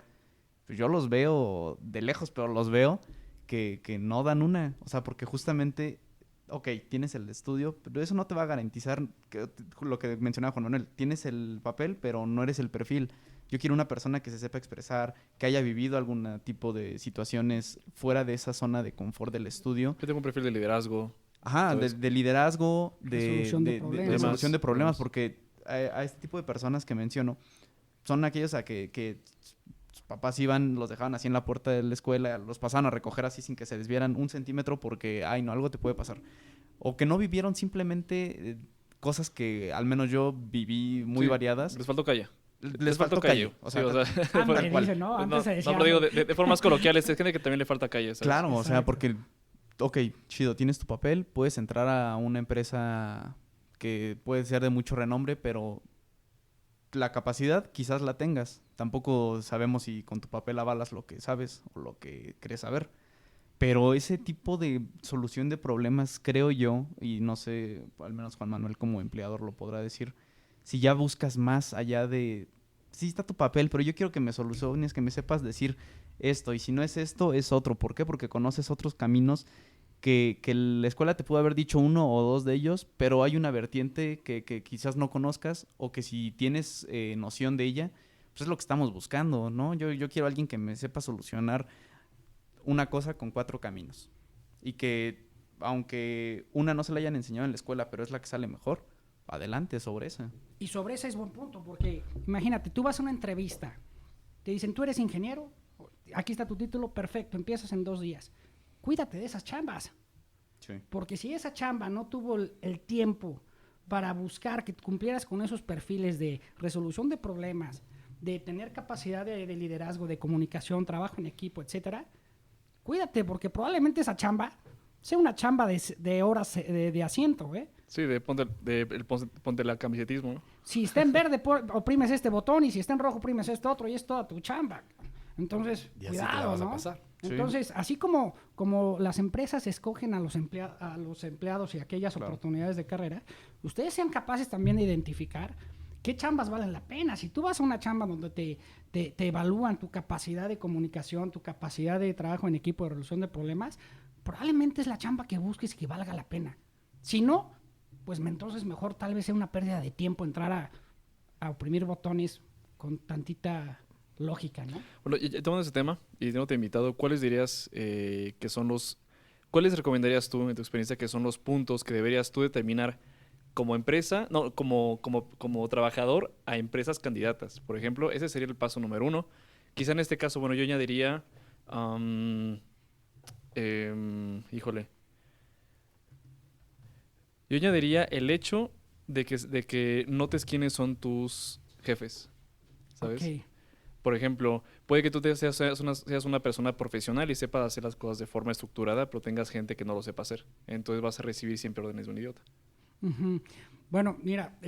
pues yo los veo de lejos, pero los veo que no dan una, o sea, porque justamente... Ok, tienes el estudio, pero eso no te va a garantizar lo que mencionaba Juan Manuel. Tienes el papel, pero no eres el perfil. Yo quiero una persona que se sepa expresar, que haya vivido algún tipo de situaciones fuera de esa zona de confort del estudio. Yo tengo un perfil de liderazgo. Ajá, de liderazgo, de resolución de problemas, porque a este tipo de personas que menciono son aquellos a que sus papás iban, los dejaban así en la puerta de la escuela, los pasaban a recoger así sin que se desviaran 1 centímetro porque, ay, no, algo te puede pasar. O que no vivieron simplemente cosas que al menos yo viví muy variadas. Les faltó calle. Les faltó calle. O sea, Tal cual. Dice, ¿no? Antes se decía, pero digo, de formas coloquiales, es gente que también le falta calle, ¿sabes? Claro, Exacto. o sea, porque, ok, chido, tienes tu papel, puedes entrar a una empresa que puede ser de mucho renombre, pero la capacidad quizás la tengas. Tampoco sabemos si con tu papel avalas lo que sabes o lo que crees saber. Pero ese tipo de solución de problemas, creo yo, y no sé, al menos Juan Manuel como empleador lo podrá decir, si ya buscas más allá de, sí está tu papel, pero yo quiero que me soluciones, que me sepas decir esto, y si no es esto, es otro. ¿Por qué? Porque conoces otros caminos que la escuela te pudo haber dicho 1 o 2 de ellos, pero hay una vertiente que quizás no conozcas, o que si tienes noción de ella, pues es lo que estamos buscando, ¿no? Yo quiero a alguien que me sepa solucionar una cosa con 4 caminos. Y que, aunque una no se la hayan enseñado en la escuela, pero es la que sale mejor, adelante sobre esa. Y sobre ese es buen punto, porque imagínate, tú vas a una entrevista, te dicen, ¿tú eres ingeniero? Aquí está tu título, perfecto, empiezas en 2 días. Cuídate de esas chambas. Sí. Porque si esa chamba no tuvo el tiempo para buscar que cumplieras con esos perfiles de resolución de problemas, de tener capacidad de liderazgo, de comunicación, trabajo en equipo, etcétera, cuídate, porque probablemente esa chamba sea una chamba de horas de asiento, ¿eh? Sí, ponte la camisetismo, ¿no? Si está en verde, oprimes este botón, y si está en rojo, oprimes este otro, y es toda tu chamba. Entonces, Y así te la cuidado, vas a ¿no? pasar. Entonces, así como las empresas escogen a los empleados y aquellas Claro. oportunidades de carrera, ustedes sean capaces también de identificar qué chambas valen la pena. Si tú vas a una chamba donde te evalúan tu capacidad de comunicación, tu capacidad de trabajo en equipo, de resolución de problemas, probablemente es la chamba que busques y que valga la pena. Si no, pues entonces mejor tal vez sea una pérdida de tiempo entrar a oprimir botones con tantita lógica, ¿no? Bueno, ya tomando ese tema y teniéndote invitado, ¿cuáles dirías que son los ¿cuáles recomendarías tú, en tu experiencia, que son los puntos que deberías tú determinar como empresa, no, como trabajador a empresas candidatas? Por ejemplo, ese sería el paso número 1. Quizá en este caso, bueno, yo añadiría, híjole, yo añadiría el hecho de que notes quiénes son tus jefes, ¿sabes? Ok. Por ejemplo, puede que tú seas una persona profesional y sepas hacer las cosas de forma estructurada, pero tengas gente que no lo sepa hacer. Entonces vas a recibir siempre órdenes de un idiota. Ujú. Bueno, mira,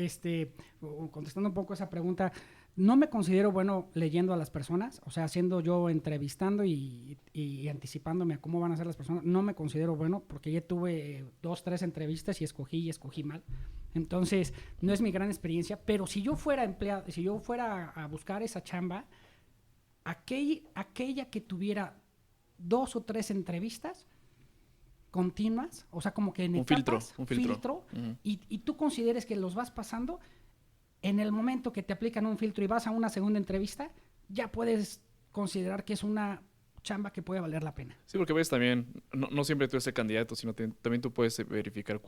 contestando un poco esa pregunta, no me considero bueno leyendo a las personas, o sea, haciendo yo entrevistando y anticipándome a cómo van a ser las personas, no me considero bueno porque ya tuve 2, 3 entrevistas y escogí mal. Entonces, no es mi gran experiencia, pero si yo fuera empleado, si yo fuera a buscar esa chamba, aquella que tuviera 2 o 3 entrevistas continuas, o sea, como que en Un etapas, filtro. Ujú. y tú consideres que los vas pasando, en el momento que te aplican un filtro y vas a una segunda entrevista, ya puedes considerar que es una chamba que puede valer la pena. Sí, porque ves también, no siempre tú eres el candidato, sino también tú puedes verificar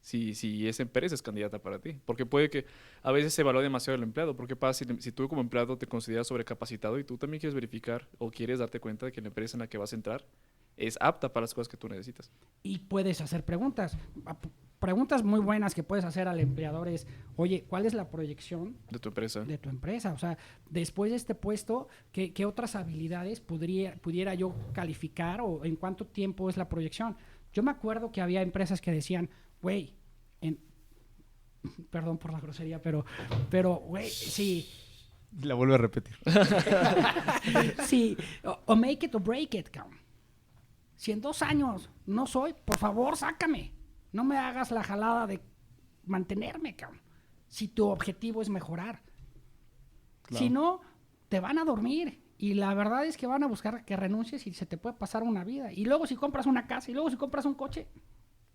si esa empresa es candidata para ti. Porque puede que a veces se evalúa demasiado el empleado. Porque pasa si tú como empleado te consideras sobrecapacitado y tú también quieres verificar o quieres darte cuenta de que la empresa en la que vas a entrar es apta para las cosas que tú necesitas. Y puedes hacer preguntas. Preguntas muy buenas que puedes hacer al empleador es, oye, ¿cuál es la proyección De tu empresa. de tu empresa? O sea, después de este puesto, ¿qué otras habilidades pudiera yo calificar o en cuánto tiempo es la proyección? Yo me acuerdo que había empresas que decían, güey, perdón por la grosería, pero, güey, sí. La vuelvo a repetir. Sí, o make it or break it, cabrón. Si en 2 años no soy, por favor, sácame. No me hagas la jalada de mantenerme, cabrón. Si tu objetivo es mejorar. Claro. Si no, te van a dormir. Y la verdad es que van a buscar que renuncies y se te puede pasar una vida. Y luego si compras una casa y luego si compras un coche,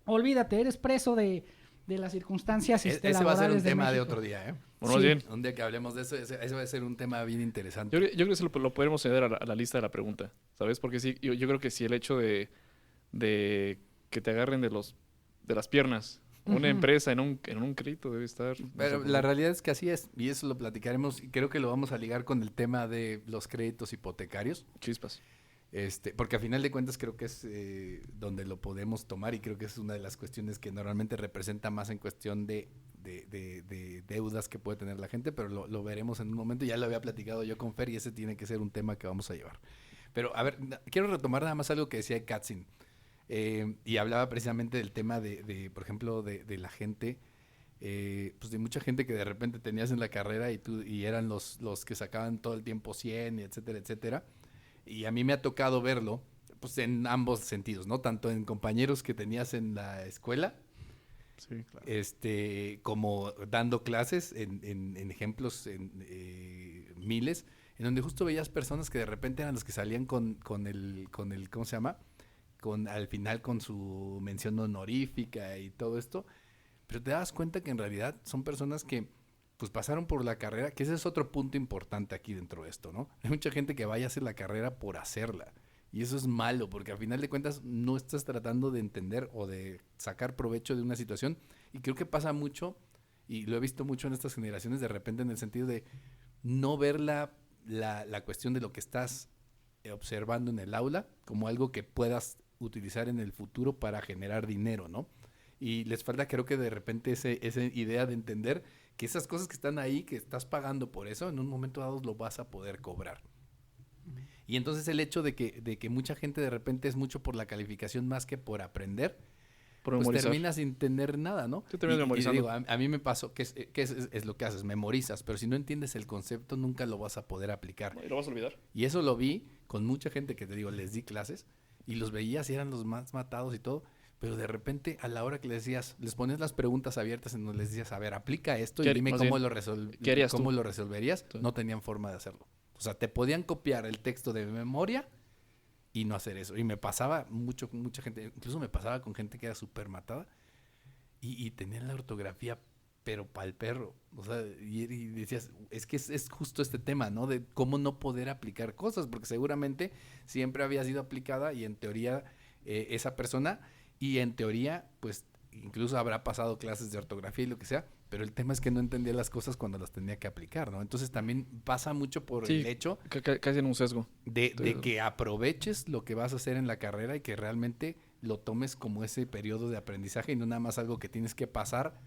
olvídate, eres preso de las circunstancias Ese va a ser laborales un tema de México. otro día, ¿eh? Bueno, Sí. bien. Un día que hablemos de eso, ese va a ser un tema bien interesante. Yo creo que eso lo podemos añadir a la lista de la pregunta, ¿sabes? Porque sí, yo creo que sí el hecho de que te agarren de las piernas una Ujú. empresa en un crédito debe estar... Pero no sé, la realidad es que así es, y eso lo platicaremos, y creo que lo vamos a ligar con el tema de los créditos hipotecarios, chispas. porque a final de cuentas creo que es donde lo podemos tomar, y creo que es una de las cuestiones que normalmente representa más en cuestión de deudas que puede tener la gente, pero lo veremos en un momento. Ya lo había platicado yo con Fer y ese tiene que ser un tema que vamos a llevar. Pero a ver, quiero retomar nada más algo que decía Katzin. Y hablaba precisamente del tema por ejemplo, de la gente, pues de mucha gente que de repente tenías en la carrera y eran los que sacaban todo el tiempo 100, y etcétera, etcétera. Y a mí me ha tocado verlo, pues en ambos sentidos, ¿no? Tanto en compañeros que tenías en la escuela, Sí, claro. como dando clases en ejemplos, miles, en donde justo veías personas que de repente eran los que salían con el, ¿cómo se llama? Al final con su mención honorífica y todo esto, pero te das cuenta que en realidad son personas que pues pasaron por la carrera, que ese es otro punto importante aquí dentro de esto, ¿no? Hay mucha gente que vaya a hacer la carrera por hacerla, y eso es malo, porque al final de cuentas no estás tratando de entender o de sacar provecho de una situación, y creo que pasa mucho, y lo he visto mucho en estas generaciones de repente, en el sentido de no ver la cuestión de lo que estás observando en el aula como algo que puedas utilizar en el futuro para generar dinero, ¿no? Y les falta, creo que de repente esa idea de entender que esas cosas que están ahí, que estás pagando por eso, en un momento dado lo vas a poder cobrar. Y entonces el hecho de que mucha gente de repente es mucho por la calificación más que por aprender, Por pues memorizar. terminas sin tener nada, ¿no? Sí, terminas Y memorizando. digo, a mí me pasó que es lo que haces, memorizas, pero si no entiendes el concepto nunca lo vas a poder aplicar. Y lo vas a olvidar. Y eso lo vi con mucha gente que te digo, les di clases y los veías y eran los más matados y todo, pero de repente a la hora que les decías, les ponías las preguntas abiertas en donde les decías, a ver, aplica esto y dime más cómo bien, ¿qué harías cómo tú? lo resolverías, Sí. no tenían forma de hacerlo. O sea, te podían copiar el texto de memoria y no hacer eso. Y me pasaba mucha gente, incluso me pasaba con gente que era súper matada y tenían la ortografía pero pa'l perro. O sea, y decías, es que es justo este tema, ¿no? De cómo no poder aplicar cosas, porque seguramente siempre había sido aplicada y en teoría esa persona y en teoría, pues incluso habrá pasado clases de ortografía y lo que sea, pero el tema es que no entendía las cosas cuando las tenía que aplicar, ¿no? Entonces también pasa mucho por Sí, el hecho casi en un sesgo. de que aproveches lo que vas a hacer en la carrera y que realmente lo tomes como ese periodo de aprendizaje y no nada más algo que tienes que pasar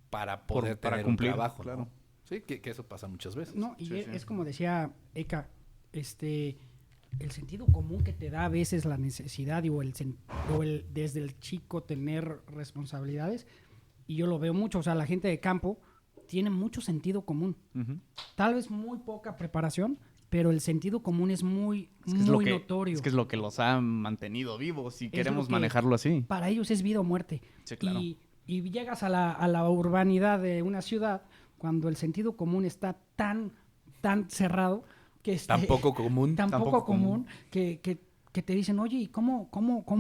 para poder para tener cumplir, un trabajo, claro. ¿no? Sí, que eso pasa muchas veces. No, y Sí, es, sí. es como decía Eka, el sentido común que te da a veces la necesidad o el desde el chico tener responsabilidades, y yo lo veo mucho, o sea, la gente de campo tiene mucho sentido común. Ujú. Tal vez muy poca preparación, pero el sentido común es muy, Es que es lo muy que, notorio. es que es lo que los ha mantenido vivos y lo queremos que- manejarlo así. Para ellos es vida o muerte. Sí, claro. Y llegas a la urbanidad de una ciudad cuando el sentido común está tan cerrado que Tampoco común. tan poco Tampoco común que te dicen, oye, ¿y cómo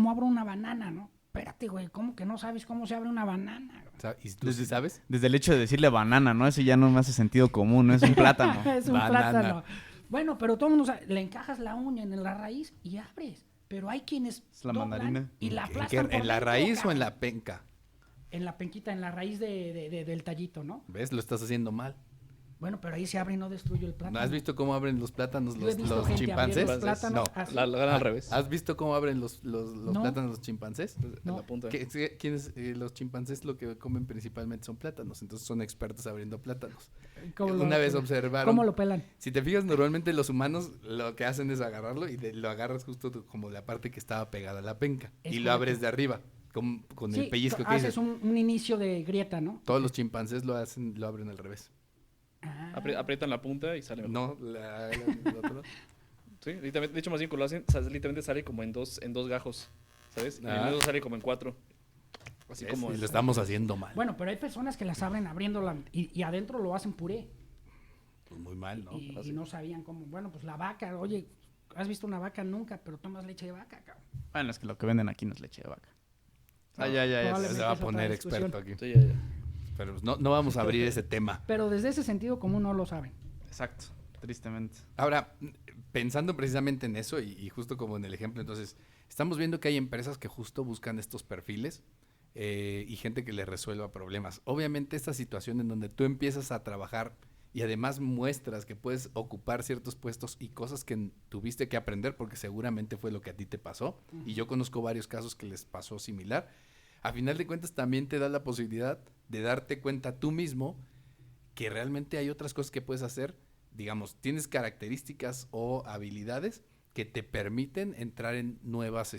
abro una banana, no? Espérate, güey, ¿cómo que no sabes cómo se abre una banana? ¿Y tú sí sabes? Desde el hecho de decirle banana, ¿no? Eso ya no me hace sentido común, ¿no? Es un plátano. Es un Banana. plátano. Bueno, pero todo el mundo sabe, le encajas la uña en la raíz y abres. Pero hay quienes Es la doblan mandarina. y la ¿En, qué- aplastan por en la dentro, raíz o cabrón. en la penca? En la penquita, en la raíz del tallito, ¿no? ¿Ves? Lo estás haciendo mal. Bueno, pero ahí se abre y no destruyo el ¿No plátano. has visto cómo abren los plátanos Yo he visto los gente abrir chimpancés? los plátanos No. así. La ganan al revés. ¿Has visto cómo abren los No. plátanos los chimpancés? No. En la punta. Los chimpancés lo que comen principalmente son plátanos, entonces son expertos abriendo plátanos. ¿Cómo lo- Una vez observaron. ¿Cómo lo pelan? Si te fijas, normalmente los humanos lo que hacen es agarrarlo y lo agarras justo como la parte que estaba pegada a la penca Es y lo correcto. abres de arriba con Sí, el pellizco que haces dices. un inicio de grieta, ¿no? Todos los chimpancés lo abren al revés. Ah. Aprietan la punta y sale. No, el otro. Sí, literalmente, de hecho, más bien cuando lo hacen, literalmente sale como en dos gajos, ¿sabes? Y Ah. el dedo sale como en 4. Así ¿Ves? como... Y lo estamos haciendo mal. Bueno, pero hay personas que las abren abriéndola y adentro lo hacen puré. Pues muy mal, ¿no? Y no sabían cómo. Bueno, pues la vaca, oye, ¿has visto una vaca? Nunca, pero tomas leche de vaca, cabrón. Bueno, es que lo que venden aquí no es leche de vaca. Ya probablemente se va a es otra poner discusión. experto aquí. Sí, ya. Pero pues no vamos a abrir ese tema. Pero desde ese sentido común no lo saben. Exacto, tristemente. Ahora, pensando precisamente en eso y justo como en el ejemplo, entonces, estamos viendo que hay empresas que justo buscan estos perfiles y gente que les resuelva problemas. Obviamente esta situación en donde tú empiezas a trabajar y además muestras que puedes ocupar ciertos puestos y cosas que tuviste que aprender porque seguramente fue lo que a ti te pasó. Y yo conozco varios casos que les pasó similar. A final de cuentas también te da la posibilidad de darte cuenta tú mismo que realmente hay otras cosas que puedes hacer. Digamos, tienes características o habilidades que te permiten entrar en nuevas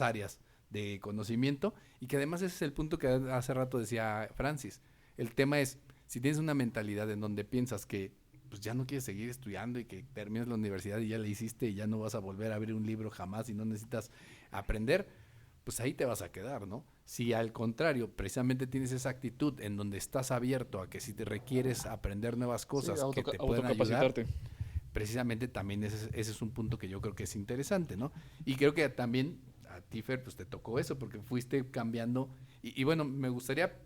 áreas de conocimiento y que además ese es el punto que hace rato decía Francis. El tema es, si tienes una mentalidad en donde piensas que pues ya no quieres seguir estudiando y que terminas la universidad y ya la hiciste y ya no vas a volver a abrir un libro jamás y no necesitas aprender, pues ahí te vas a quedar, ¿no? Si al contrario, precisamente tienes esa actitud en donde estás abierto a que si te requieres aprender nuevas cosas Sí, que te puedan ayudar, autocapacitarte. precisamente también ese es un punto que yo creo que es interesante, ¿no? Y creo que también a ti, Fer, pues te tocó eso porque fuiste cambiando y bueno, me gustaría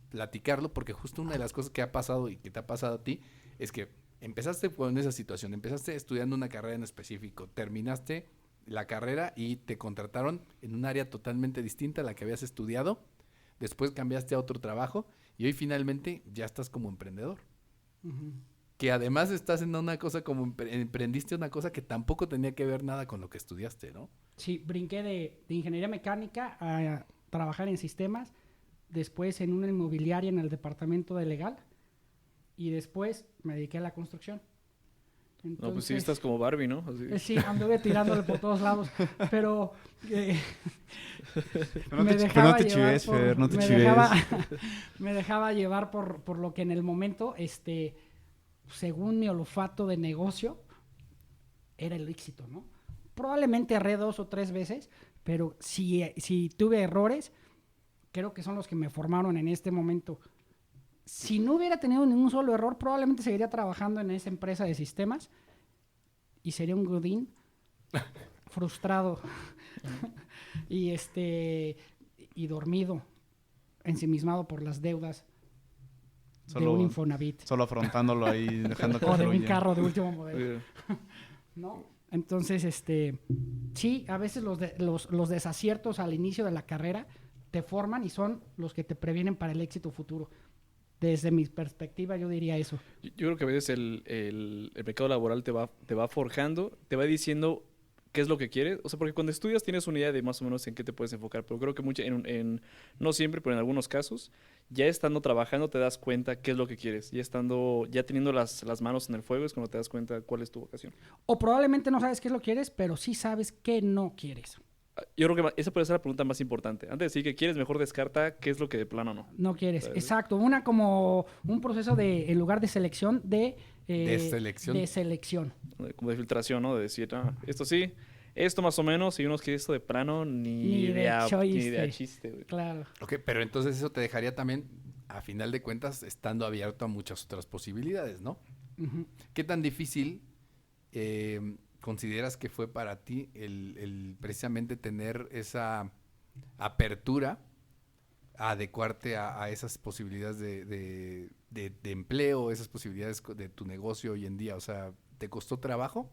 platicarlo porque justo una de las cosas que ha pasado y que te ha pasado a ti es que empezaste con esa situación, empezaste estudiando una carrera en específico, terminaste la carrera y te contrataron en un área totalmente distinta a la que habías estudiado, después cambiaste a otro trabajo y hoy finalmente ya estás como emprendedor. Que además estás en una cosa como emprendiste una cosa que tampoco tenía que ver nada con lo que estudiaste, ¿no? Sí, brinqué de ingeniería mecánica a trabajar en sistemas, después en una inmobiliaria en el departamento de legal y después me dediqué a la construcción. Entonces, No, pues sí, estás como Barbie, ¿no? Así. sí, anduve tirándole por todos lados, pero No te chives, Fer, no te chives. me dejaba llevar por lo que en el momento, según mi olfato de negocio, era el éxito, ¿no? Probablemente erré 2 o 3 veces, pero si tuve errores, creo que son los que me formaron en este momento. Si no hubiera tenido ningún solo error, probablemente seguiría trabajando en esa empresa de sistemas y sería un godín frustrado y dormido, ensimismado por las deudas de un Infonavit Solo afrontándolo ahí, dejando que o de un fluya. carro de último modelo. Sí. ¿No? Entonces, sí, a veces los desaciertos al inicio de la carrera te forman y son los que te previenen para el éxito futuro. Desde mi perspectiva, yo diría eso. Yo creo que a veces el mercado laboral te va forjando, te va diciendo qué es lo que quieres. O sea, porque cuando estudias tienes una idea de más o menos en qué te puedes enfocar. Pero creo que no siempre, pero en algunos casos, ya estando trabajando te das cuenta qué es lo que quieres. Ya teniendo las manos en el fuego es cuando te das cuenta cuál es tu vocación. O probablemente no sabes qué es lo que quieres, pero sí sabes qué no quieres. Yo creo que esa puede ser la pregunta más importante. Antes de decir que quieres, mejor descarta qué es lo que de plano no. No quieres, ¿Sabes? exacto. Una como un proceso en lugar de selección, de selección. Como de filtración, ¿no? De decir, esto sí, esto más o menos, y unos que esto de plano ni idea chiste. Güey. Claro. Ok, pero entonces eso te dejaría también, a final de cuentas, estando abierto a muchas otras posibilidades, ¿no? Uh-huh. ¿Qué tan difícil consideras que fue para ti el precisamente tener esa apertura a adecuarte a esas posibilidades de empleo, esas posibilidades de tu negocio hoy en día? O sea, ¿te costó trabajo?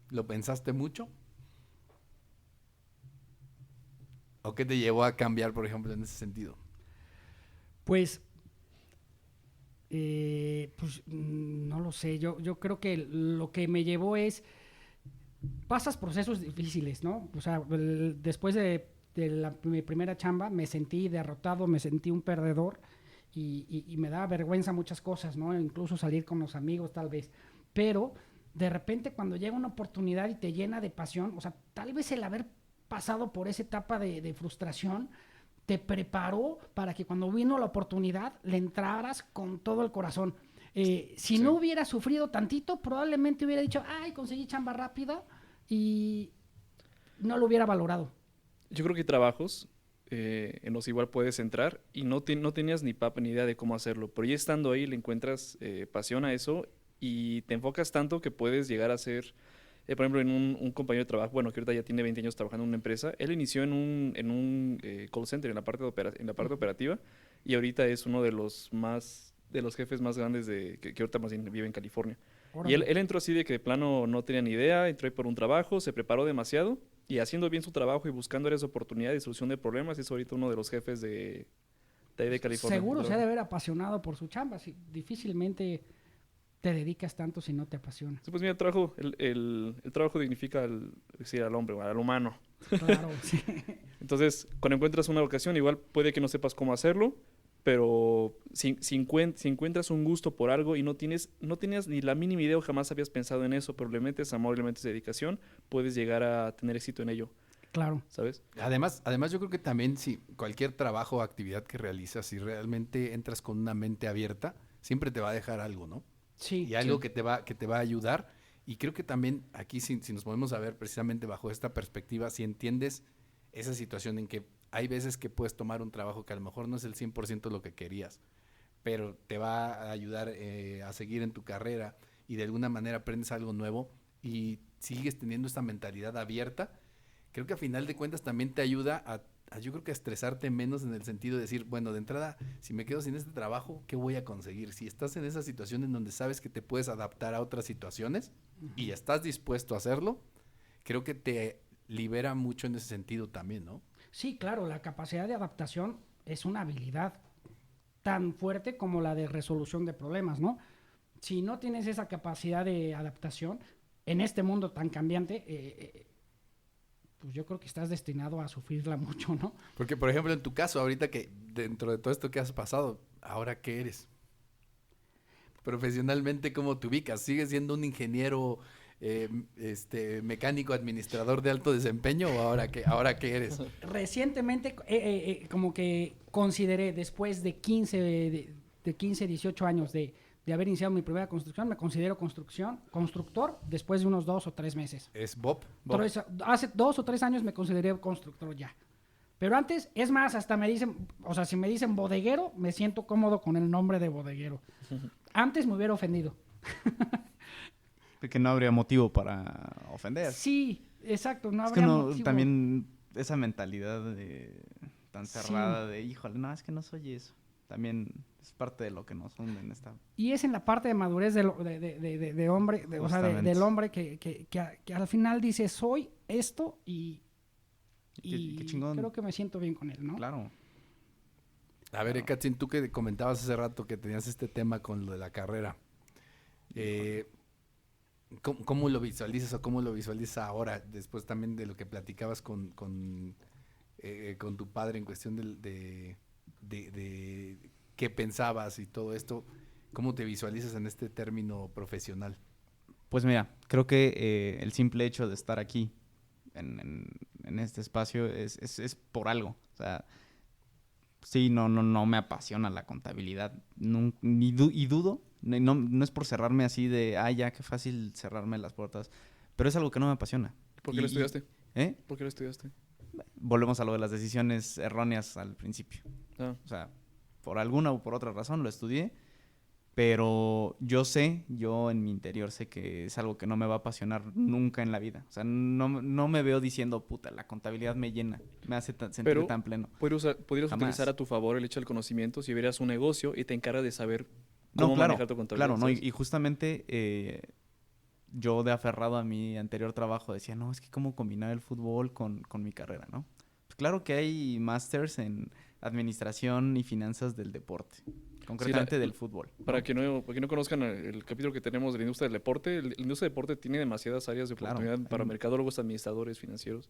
¿Lo pensaste mucho? ¿O qué te llevó a cambiar, por ejemplo, en ese sentido? Pues no lo sé. Yo creo que lo que me llevó es pasas procesos difíciles, ¿no? O sea, después de mi primera chamba me sentí derrotado, me sentí un perdedor y me daba vergüenza muchas cosas, ¿no? Incluso salir con los amigos tal vez. Pero de repente cuando llega una oportunidad y te llena de pasión, o sea, tal vez el haber pasado por esa etapa de frustración te preparó para que cuando vino la oportunidad le entraras con todo el corazón. Si no hubiera sufrido tantito, probablemente hubiera dicho, ay, conseguí chamba rápida y no lo hubiera valorado. Yo creo que hay trabajos en los igual puedes entrar y no tenías ni papa ni idea de cómo hacerlo, pero ya estando ahí le encuentras pasión a eso y te enfocas tanto que puedes llegar a ser... por ejemplo, en un compañero de trabajo, bueno, que ahorita ya tiene 20 años trabajando en una empresa, él inició en un call center, en la parte operativa, y ahorita es uno de los jefes más grandes que ahorita más bien vive en California. Y él entró así de que de plano no tenía ni idea, entró ahí por un trabajo, se preparó demasiado, y haciendo bien su trabajo y buscando áreas de oportunidad y solución de problemas, es ahorita uno de los jefes de California. Seguro se ha de ver apasionado por su chamba, difícilmente te dedicas tanto si no te apasiona. Sí, pues mira, el trabajo dignifica al hombre, al humano. Claro, sí. Entonces, cuando encuentras una vocación, igual puede que no sepas cómo hacerlo, pero si encuentras un gusto por algo y no tenías ni la mínima idea o jamás habías pensado en eso, pero le metes amor y le metes dedicación, puedes llegar a tener éxito en ello. Claro. ¿Sabes? Además yo creo que también si cualquier trabajo o actividad que realizas, si realmente entras con una mente abierta, siempre te va a dejar algo, ¿no? Sí. Y algo que te va a ayudar. Y creo que también aquí, si nos podemos ver precisamente bajo esta perspectiva, si entiendes esa situación en que hay veces que puedes tomar un trabajo que a lo mejor no es el 100% lo que querías, pero te va a ayudar a seguir en tu carrera y de alguna manera aprendes algo nuevo y sigues teniendo esta mentalidad abierta, creo que a final de cuentas también te ayuda yo creo que a estresarte menos en el sentido de decir, bueno, de entrada, si me quedo sin este trabajo, ¿qué voy a conseguir? Si estás en esa situación en donde sabes que te puedes adaptar a otras situaciones y estás dispuesto a hacerlo, creo que te libera mucho en ese sentido también, ¿no? Sí, claro, la capacidad de adaptación es una habilidad tan fuerte como la de resolución de problemas, ¿no? Si no tienes esa capacidad de adaptación en este mundo tan cambiante, pues yo creo que estás destinado a sufrirla mucho, ¿no? Porque, por ejemplo, en tu caso, ahorita que dentro de todo esto que has pasado, ¿ahora qué eres? Profesionalmente, ¿cómo te ubicas? ¿Sigues siendo un ingeniero, mecánico, administrador de alto desempeño o ahora qué eres? Recientemente, como que consideré, después de 15, 18 años de haber iniciado mi primera construcción, me considero constructor después de unos 2 o 3 meses. ¿Es Bob? Hace 2 o 3 años me consideré constructor ya. Pero antes, es más, hasta me dicen, o sea, si me dicen bodeguero, me siento cómodo con el nombre de bodeguero. Antes me hubiera ofendido. Porque no habría motivo para ofender. Sí, exacto, no Es habría que no, motivo. también esa mentalidad tan cerrada Sí. de, híjole, no, es que no soy eso. También Es parte de lo que nos hunde en esta... Y es en la parte de madurez de hombre, o sea, Justamente. del hombre que al final dice, soy esto y Qué chingón. creo que me siento bien con él, ¿no? Claro. A ver, Ekatzin, tú que comentabas hace rato que tenías este tema con lo de la carrera. ¿Cómo lo visualizas o cómo lo visualizas ahora? Después también de lo que platicabas con tu padre en cuestión de qué pensabas y todo esto. ¿Cómo te visualizas en este término profesional? Pues mira, creo que el simple hecho de estar aquí, en este espacio, es por algo. O sea, sí, no me apasiona la contabilidad. Y dudo. No es por cerrarme así de, ya, qué fácil cerrarme las puertas. Pero es algo que no me apasiona. ¿Por qué lo estudiaste? ¿Eh? ¿Por qué lo estudiaste? Volvemos a lo de las decisiones erróneas al principio. Ah. O sea, por alguna u por otra razón lo estudié. Pero yo en mi interior sé que es algo que no me va a apasionar nunca en la vida. O sea, no me veo diciendo, puta, la contabilidad me llena, me hace sentir Pero tan pleno. Podrías Jamás. utilizar a tu favor el hecho del conocimiento si vieras un negocio y te encargas de saber No, cómo claro, manejar tu contabilidad. claro, no, ¿sabes? y justamente yo de aferrado a mi anterior trabajo decía, no, es que cómo combinar el fútbol con mi carrera, ¿no? Pues claro que hay másters en administración y finanzas del deporte, concretamente del fútbol. Para que no conozcan el capítulo que tenemos de la industria del deporte, la industria del deporte tiene demasiadas áreas de Claro. oportunidad para mercadólogos, administradores, financieros.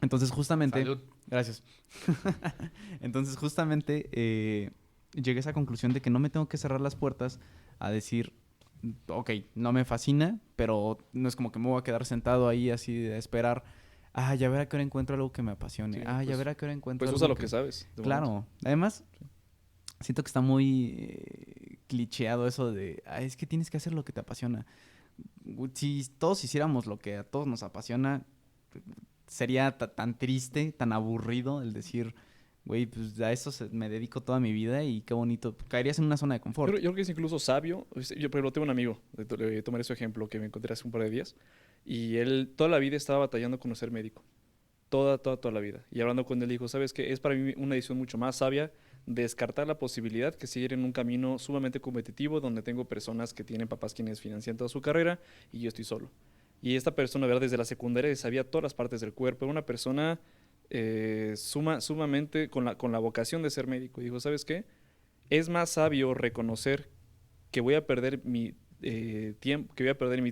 Entonces justamente... Salud. Gracias. Entonces justamente llegué a esa conclusión de que no me tengo que cerrar las puertas a decir, ok, no me fascina, pero no es como que me voy a quedar sentado ahí así de esperar, ya ver a qué hora encuentro algo que me apasione, Sí, ya pues- ver a qué hora encuentro Pues algo usa lo que sabes. de momento. Claro, además siento que está muy clicheado eso de, es que tienes que hacer lo que te apasiona. Si todos hiciéramos lo que a todos nos apasiona, sería tan triste, tan aburrido el decir, güey, pues a eso me dedico toda mi vida y qué bonito. Caerías en una zona de confort. Yo creo que es incluso sabio. Yo, por ejemplo, tengo un amigo, le tomaré su ejemplo, que me encontré hace un par de días. Y él toda la vida estaba batallando con ser médico. Toda la vida. Y hablando con él, dijo, ¿sabes qué? Es para mí una decisión mucho más sabia descartar la posibilidad que seguir en un camino sumamente competitivo donde tengo personas que tienen papás quienes financian toda su carrera y yo estoy solo. Y esta persona, ¿verdad? Desde la secundaria sabía todas las partes del cuerpo. Era una persona sumamente con la vocación de ser médico. Y dijo, ¿sabes qué? Es más sabio reconocer que voy a perder mi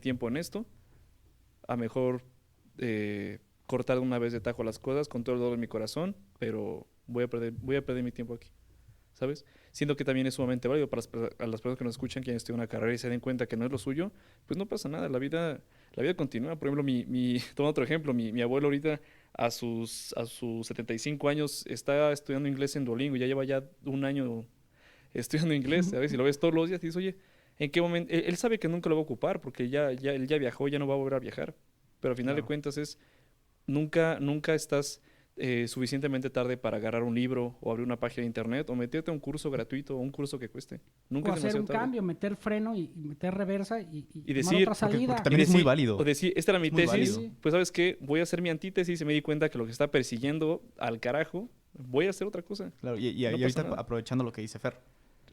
tiempo en esto, a mejor cortar de una vez de tajo las cosas con todo el dolor de mi corazón, pero voy a perder mi tiempo aquí, ¿sabes? Siento que también es sumamente válido para las personas que nos escuchan, quienes estudian una carrera y se den cuenta que no es lo suyo, pues no pasa nada, la vida continúa. Por ejemplo, toma otro ejemplo, mi abuelo ahorita a sus 75 años está estudiando inglés en Duolingo, ya lleva ya un año estudiando inglés, ¿sabes? Si lo ves todos los días, dices, oye, ¿en qué momento? Él sabe que nunca lo va a ocupar porque él ya viajó, ya no va a volver a viajar, pero al final de cuentas nunca estás suficientemente tarde para agarrar un libro o abrir una página de internet o meterte a un curso gratuito o un curso que cueste. Nunca O es hacer demasiado un tarde. cambio, meter freno y meter reversa y tomar decir, otra salida. porque también es muy válido. O decir, esta era mi Es muy tesis, válido. pues ¿sabes qué? Voy a hacer mi antítesis y me di cuenta que lo que está persiguiendo al carajo, voy a hacer otra cosa. Claro, y No pasa ahorita nada. aprovechando lo que dice Fer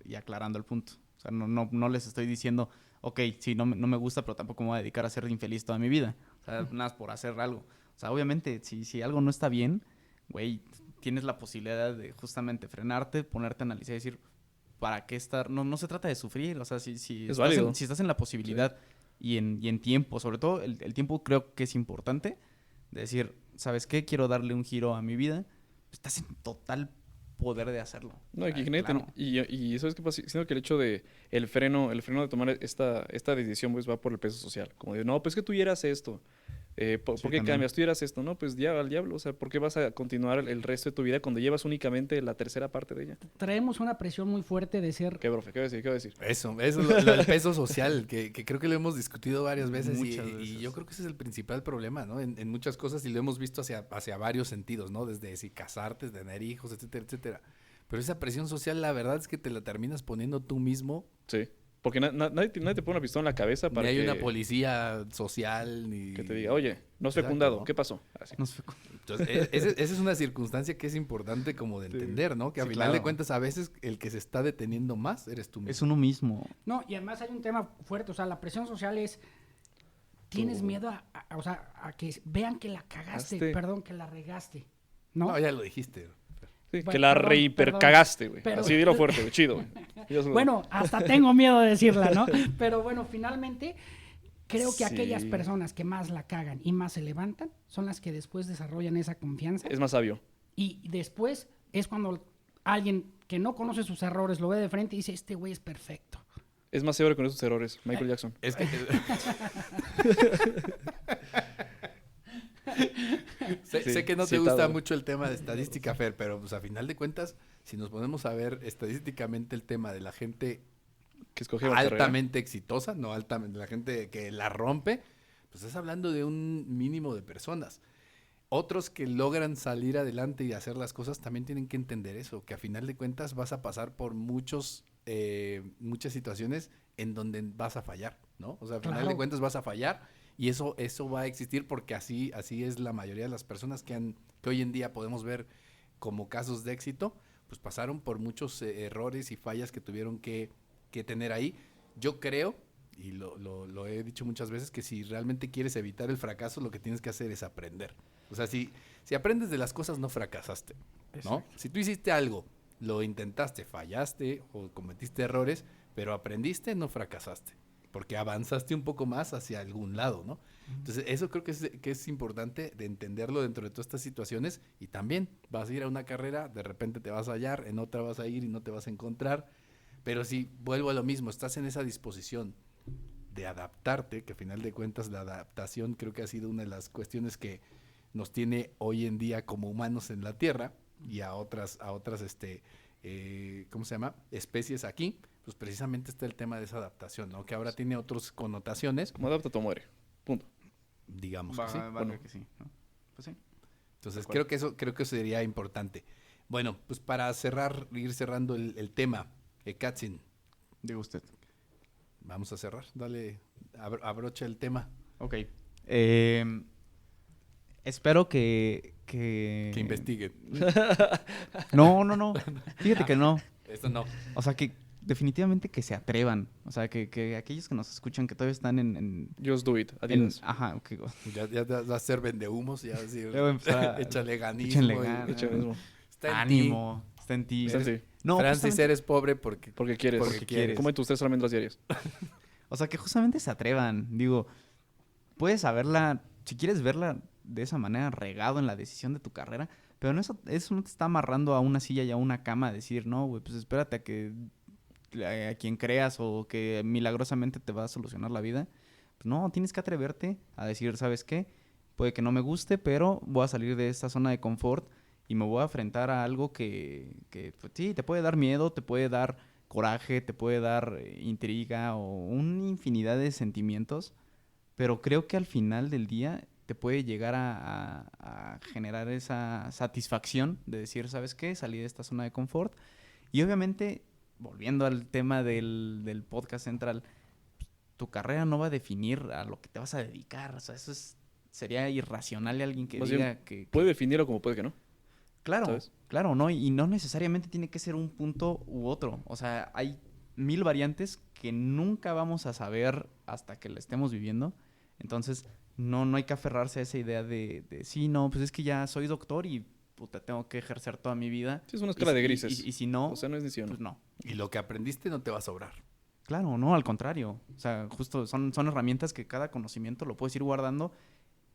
y aclarando el punto. O sea, no les estoy diciendo, ok, sí, no me gusta, pero tampoco me voy a dedicar a ser infeliz toda mi vida. O sea, nada más por hacer algo. O sea, obviamente, si algo no está bien, güey, tienes la posibilidad de justamente frenarte, ponerte a analizar y decir, ¿para qué estar? No se trata de sufrir. O sea, si Es válido. si estás en la posibilidad y en tiempo, sobre todo el tiempo creo que es importante, de decir, ¿sabes qué? Quiero darle un giro a mi vida. Estás en total poder de hacerlo. No, y, Claro. y ¿sabes qué pasa? Siento que el hecho de el freno de tomar esta decisión pues va por el peso social. Como de, no, pues que tú hicieras esto. ¿Por qué también. cambias? Tú hicieras esto, ¿no? Pues ya al diablo. O sea, ¿por qué vas a continuar el resto de tu vida cuando llevas únicamente la tercera parte de ella? Traemos una presión muy fuerte de ser... ¿Qué, profe? ¿Qué voy a decir? Eso es lo del peso social, que creo que lo hemos discutido varias veces, Muchas y veces. yo creo que ese es el principal problema, ¿no? En muchas cosas, y lo hemos visto hacia varios sentidos, ¿no? Desde si casarte, tener hijos, etcétera, etcétera. Pero esa presión social, la verdad es que te la terminas poniendo tú mismo Sí. Porque nadie te pone una pistola en la cabeza Ni para hay que, una policía social, ni... que te diga, oye, no has Exacto, fecundado, ¿no? ¿qué pasó? Así. No sé. Entonces, esa es una circunstancia que es importante como de entender, ¿no? Que a Sí, final de claro. cuentas, a veces el que se está deteniendo más eres tú mismo. Es uno mismo. No, y además hay un tema fuerte, o sea, la presión social es, tienes miedo o sea, a que vean que la cagaste, Cagaste. perdón, que la regaste, ¿no? No, ya lo dijiste. Sí, Bueno, que la perdón, rehipercagaste, güey. pero- Así dilo fuerte, güey, chido, güey. Bueno, hasta tengo miedo de decirla, ¿no? Pero bueno, finalmente creo que Sí. aquellas personas que más la cagan y más se levantan son las que después desarrollan esa confianza Es más sabio. y después es cuando alguien que no conoce sus errores lo ve de frente y dice, este güey es perfecto. Es más severo con esos errores, Michael Jackson. Es que... sé, Sí, sé que no te citado. gusta mucho el tema de estadística, Fer, pero pues a final de cuentas, si nos ponemos a ver estadísticamente el tema de la gente Que escogió la carrera. altamente exitosa, no altamente, la gente que la rompe, pues estás hablando de un mínimo de personas. Otros que logran salir adelante y hacer las cosas también tienen que entender eso, que a final de cuentas vas a pasar por muchas situaciones en donde vas a fallar, ¿no? O sea, a final Claro. de cuentas vas a fallar y eso va a existir porque así es la mayoría de las personas que hoy en día podemos ver como casos de éxito, pues pasaron por muchos errores y fallas que tuvieron que tener ahí. Yo creo, y lo he dicho muchas veces, que si realmente quieres evitar el fracaso, lo que tienes que hacer es aprender. O sea, si aprendes de las cosas, no fracasaste, ¿no? Si tú hiciste algo, lo intentaste, fallaste o cometiste errores, pero aprendiste, no fracasaste, porque avanzaste un poco más hacia algún lado, ¿no? Entonces, eso creo que es importante de entenderlo dentro de todas estas situaciones y también vas a ir a una carrera, de repente te vas a hallar, en otra vas a ir y no te vas a encontrar, pero si vuelvo a lo mismo, estás en esa disposición de adaptarte, que a final de cuentas la adaptación creo que ha sido una de las cuestiones que nos tiene hoy en día como humanos en la Tierra y a otras ¿cómo se llama? Especies aquí, pues precisamente está el tema de esa adaptación, ¿no? Que ahora tiene otras connotaciones, Como adapta o muere. Punto. digamos Va, que sí. va a bueno. ver que sí, ¿no? Pues sí. Entonces De acuerdo. creo que eso sería importante. Bueno, pues para ir cerrando el tema, Katzin, Diga usted. vamos a cerrar, dale, abrocha el tema, Ok. Espero que... que investiguen. No. Fíjate que no. Esto no. O sea, que definitivamente que se atrevan. O sea, que aquellos que nos escuchan que todavía están en Just do it. Adiós. ajá, que Ya va a ser vendehumos, ya decir, Luego empezar a- échale ganismo. échenle y- ganas. Hecho mismo. Está en ti. ánimo, está en ti. Está en ti. No, Francis, justamente- eres pobre porque... Porque quieres. Porque quieres. Come tus 3 almendras diarias. O sea, que justamente se atrevan. Digo, puedes saberla, si quieres verla de esa manera, regado en la decisión de tu carrera, pero no eso no te está amarrando a una silla y a una cama a decir, no, güey, pues espérate a que a quien creas o que milagrosamente te va a solucionar la vida. Pues no, tienes que atreverte a decir, ¿sabes qué? Puede que no me guste, pero voy a salir de esta zona de confort y me voy a enfrentar a algo que pues, sí, te puede dar miedo, te puede dar coraje, te puede dar intriga o una infinidad de sentimientos, pero creo que al final del día te puede llegar a generar esa satisfacción de decir, ¿sabes qué? Salí de esta zona de confort. Y obviamente, volviendo al tema del podcast central, tu carrera no va a definir a lo que te vas a dedicar. O sea, sería irracional de alguien que Más diga bien, que... Puede definirlo como puede que no. Claro, ¿sabes? claro, ¿no? Y no necesariamente tiene que ser un punto u otro. O sea, hay 1000 variantes que nunca vamos a saber hasta que la estemos viviendo. Entonces, no hay que aferrarse a esa idea de sí, no, pues es que ya soy doctor y puta, tengo que ejercer toda mi vida. Sí, es una escala de Y grises. si no, O sea, no es ni sí o no. pues no. Y lo que aprendiste no te va a sobrar. Claro, no, al contrario. O sea, justo son herramientas que cada conocimiento lo puedes ir guardando.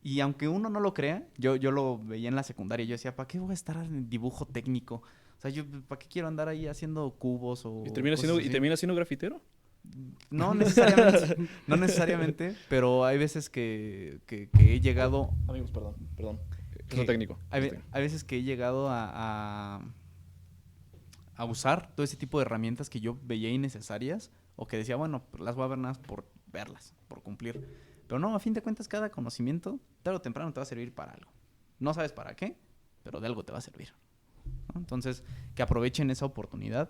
Y aunque uno no lo crea, yo lo veía en la secundaria. Yo decía, ¿para qué voy a estar en dibujo técnico? O sea, ¿para qué quiero andar ahí haciendo cubos o ¿Y termina cosas así? siendo grafitero? No necesariamente, no necesariamente, pero hay veces que he llegado... Amigos, perdón. que- Es lo técnico. Hay veces que he llegado a usar todo ese tipo de herramientas que yo veía innecesarias o que decía, bueno, pues las voy a ver nada más por verlas, por cumplir. Pero no, a fin de cuentas, cada conocimiento, tarde o temprano, te va a servir para algo. No sabes para qué, pero de algo te va a servir, ¿no? Entonces, que aprovechen esa oportunidad.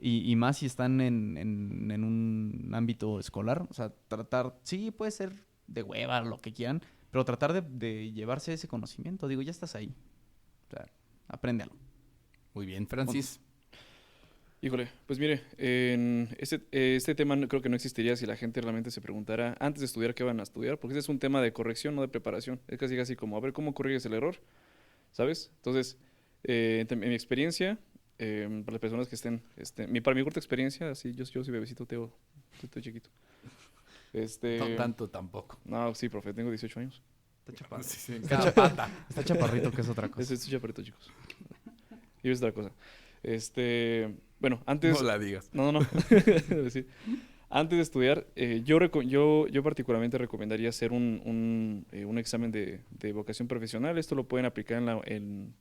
Y más si están en un ámbito escolar. O sea, tratar, sí, puede ser de hueva, lo que quieran, pero tratar de llevarse ese conocimiento. Digo, ya estás ahí. O sea, apréndelo. Muy bien, Francis. Híjole, pues mire, en este tema creo que no existiría si la gente realmente se preguntara antes de estudiar qué van a estudiar, porque ese es un tema de corrección, no de preparación. Es casi como, a ver, ¿cómo corriges el error? ¿Sabes? Entonces, en mi experiencia, para las personas que estén, para mi corta experiencia, así, yo soy bebecito, estoy chiquito. No tanto tampoco. No, sí, profe, tengo 18 años. Está chaparrito. Sí, en cada pata. Está chaparrito, que es otra cosa. Estoy chaparrito, chicos. Y es otra cosa. Bueno, antes... No la digas. No. Sí. Antes de estudiar, yo particularmente recomendaría hacer un examen de vocación profesional. Esto lo pueden aplicar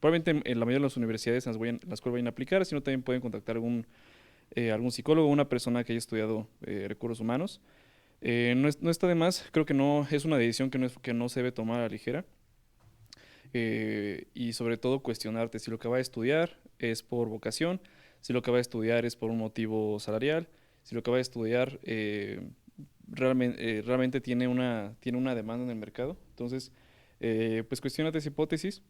probablemente en la mayoría de las universidades en las cuales vayan a aplicar, sino también pueden contactar algún psicólogo o una persona que haya estudiado recursos humanos. No está de más, creo que no es una decisión que no se debe tomar a la ligera. Y sobre todo cuestionarte si lo que va a estudiar es por vocación, si lo que va a estudiar es por un motivo salarial, si lo que va a estudiar realmente tiene una demanda en el mercado. Entonces, pues cuestiónate esa hipótesis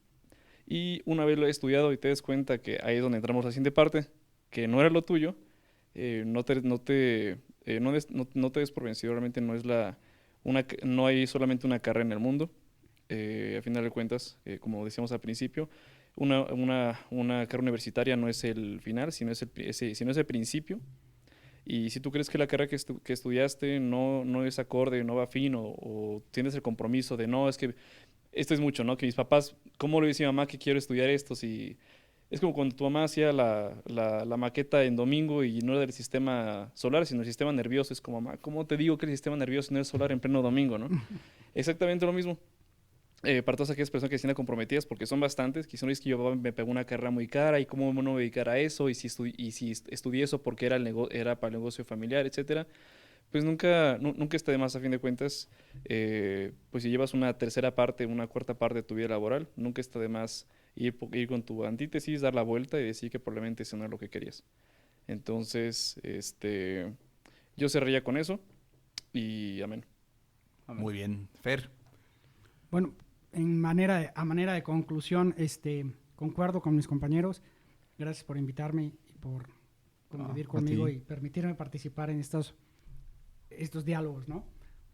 y una vez lo he estudiado y te des cuenta que ahí es donde entramos a la siguiente parte, que no era lo tuyo, no te des por vencido. Realmente no hay solamente una carrera en el mundo. A final de cuentas, como decíamos al principio, una carrera universitaria no es el final, sino es el principio. Y si tú crees que la carrera que estudiaste no es acorde, no va afín, o tienes el compromiso de no, es que esto es mucho, ¿no? Que mis papás, ¿cómo le dice a mi mamá que quiero estudiar esto? Si es como cuando tu mamá hacía la maqueta en domingo y no era del sistema solar, sino del sistema nervioso. Es como, mamá, ¿cómo te digo que el sistema nervioso no es solar en pleno domingo, ¿no? Exactamente lo mismo. Para todas aquellas personas que estén comprometidas, porque son bastantes, que son es que yo me pegó una carrera muy cara y cómo no me dedicar a eso, y si estudié eso porque era para el negocio familiar, etcétera. Pues nunca está de más, a fin de cuentas. Pues si llevas una tercera parte, una cuarta parte de tu vida laboral, nunca está de más ir con tu antítesis, dar la vuelta y decir que probablemente eso no es lo que querías. Entonces, yo cerraría con eso y amén. Muy bien. Fer. Bueno, a manera de conclusión, concuerdo con mis compañeros. Gracias por invitarme y por convivir conmigo y permitirme participar en estos diálogos, ¿no?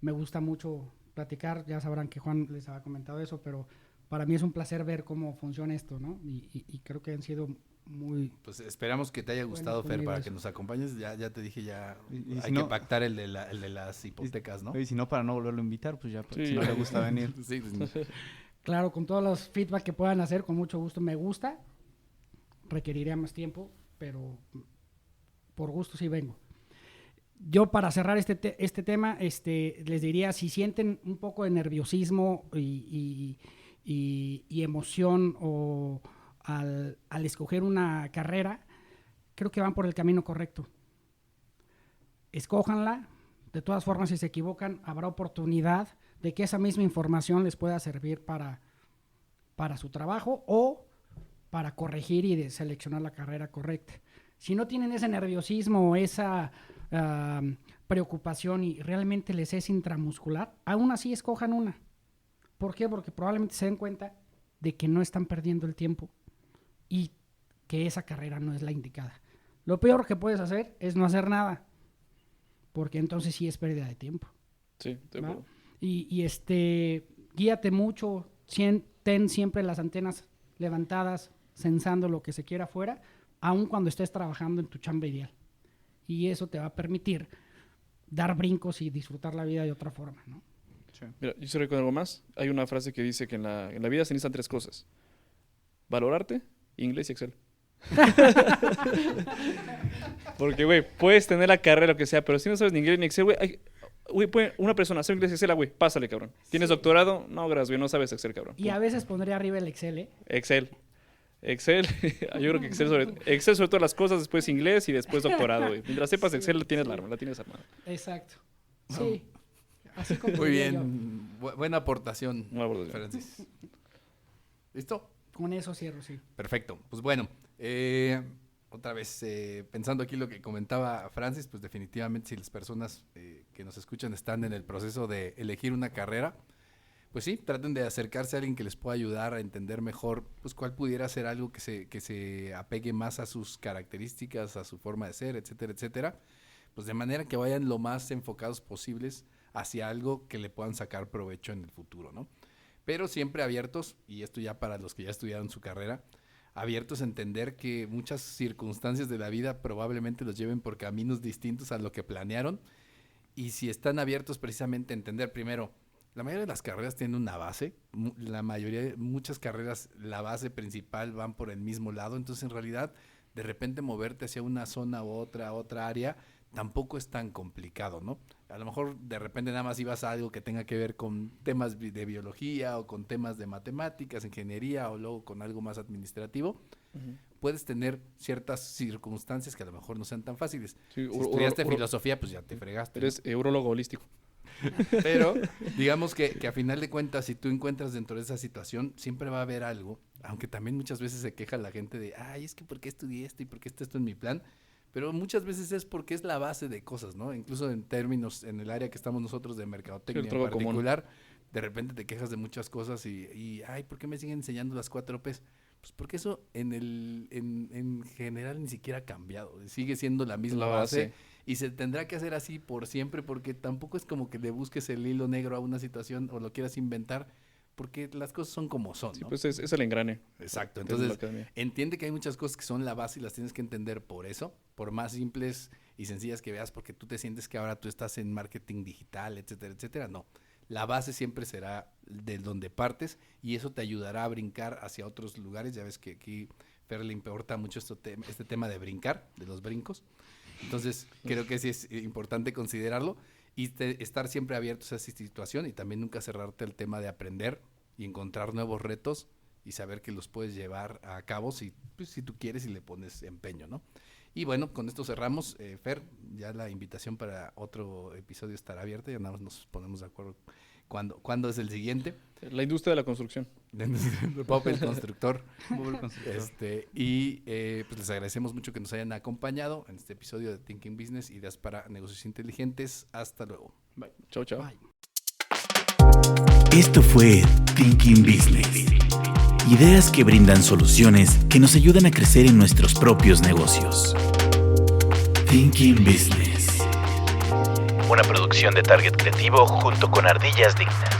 Me gusta mucho platicar, ya sabrán que Juan les había comentado eso, pero para mí es un placer ver cómo funciona esto, ¿no? Y creo que han sido muy... Pues esperamos que te haya gustado, Fer, para que nos acompañes. Ya te dije, hay que pactar el de las hipotecas, ¿no? Y si no, para no volverlo a invitar, pues ya, Sí. si no le gusta venir. Sí, pues, Claro, con todos los feedback que puedan hacer, con mucho gusto. Me gusta, requeriría más tiempo, pero por gusto sí vengo. Yo, para cerrar este tema, les diría, si sienten un poco de nerviosismo y emoción o al escoger una carrera, creo que van por el camino correcto. Escójanla. De todas formas, si se equivocan, habrá oportunidad de que esa misma información les pueda servir para su trabajo o para corregir y de seleccionar la carrera correcta. Si no tienen ese nerviosismo o esa preocupación y realmente les es intramuscular, aún así escojan una. ¿Por qué? Porque probablemente se den cuenta de que no están perdiendo el tiempo y que esa carrera no es la indicada. Lo peor que puedes hacer es no hacer nada, porque entonces sí es pérdida de tiempo. Sí, de acuerdo. Y guíate mucho, ten siempre las antenas levantadas, censando lo que se quiera afuera, aun cuando estés trabajando en tu chamba ideal. Y eso te va a permitir dar brincos y disfrutar la vida de otra forma, ¿no? Sí. Mira, yo cerré con algo más. Hay una frase que dice que en la vida se necesitan 3 cosas: valorarte, inglés y Excel. Porque, güey, puedes tener la carrera, lo que sea, pero si no sabes ni inglés ni Excel, güey, una persona sabe inglés y Excel, güey, pásale, cabrón. ¿Tienes doctorado? No, gracias, güey, no sabes Excel, cabrón. Y a veces pondría arriba el Excel, ¿eh? Excel, yo creo que Excel sobre todas las cosas, después inglés y después doctorado, güey. Mientras sepas Excel, la tienes armada. Exacto. Sí. Así como muy diría bien. Buena aportación, Buena aportación. Francis. ¿Listo? yo. Con eso cierro, sí. Perfecto. Pues bueno, otra vez, pensando aquí lo que comentaba Francis, pues definitivamente si las personas que nos escuchan están en el proceso de elegir una carrera, pues sí, traten de acercarse a alguien que les pueda ayudar a entender mejor, pues cuál pudiera ser algo que se apegue más a sus características, a su forma de ser, etcétera, etcétera, pues de manera que vayan lo más enfocados posibles hacia algo que le puedan sacar provecho en el futuro, ¿no? Pero siempre abiertos, y esto ya para los que ya estudiaron su carrera, abiertos a entender que muchas circunstancias de la vida probablemente los lleven por caminos distintos a lo que planearon, y si están abiertos precisamente a entender primero, la mayoría de las carreras tienen una base, muchas carreras, la base principal van por el mismo lado, entonces en realidad de repente moverte hacia una zona u otra área tampoco es tan complicado, ¿no? A lo mejor de repente nada más ibas a algo que tenga que ver con temas de biología o con temas de matemáticas, ingeniería o luego con algo más administrativo. Uh-huh. Puedes tener ciertas circunstancias que a lo mejor no sean tan fáciles. Sí, si estudiaste filosofía, pues ya te fregaste. Eres urologo holístico. Pero digamos que a final de cuentas, si tú encuentras dentro de esa situación, siempre va a haber algo, aunque también muchas veces se queja la gente de, ay, es que ¿por qué estudié esto y por qué está esto en mi plan? Pero muchas veces es porque es la base de cosas, ¿no? Incluso en términos, en el área que estamos nosotros de mercadotecnia en particular, de repente te quejas de muchas cosas y ay, ¿por qué me siguen enseñando las 4 Ps? Pues porque eso en general ni siquiera ha cambiado, sigue siendo la misma base y se tendrá que hacer así por siempre porque tampoco es como que le busques el hilo negro a una situación o lo quieras inventar, porque las cosas son como son, ¿no? Sí, pues es el engrane. Exacto, entonces entiende que hay muchas cosas que son la base y las tienes que entender por eso, por más simples y sencillas que veas, porque tú te sientes que ahora tú estás en marketing digital, etcétera, etcétera, no. La base siempre será de donde partes y eso te ayudará a brincar hacia otros lugares. Ya ves que aquí Fer le importa mucho este tema de brincar, de los brincos. Entonces creo que sí es importante considerarlo y estar siempre abiertos a esa situación y también nunca cerrarte al tema de aprender y encontrar nuevos retos y saber que los puedes llevar a cabo si tú quieres y le pones empeño, ¿no? Y bueno, con esto cerramos. Fer, ya la invitación para otro episodio estará abierta, ya nada más nos ponemos de acuerdo cuándo es el siguiente. La industria de la construcción. Bob el constructor. Y pues les agradecemos mucho que nos hayan acompañado en este episodio de Thinking Business, ideas para negocios inteligentes. Hasta luego. Bye. Chao, chao. Bye. Esto fue Thinking Business. Ideas que brindan soluciones que nos ayudan a crecer en nuestros propios negocios. Thinking Business. Una producción de Target Creativo junto con Ardillas Dignas.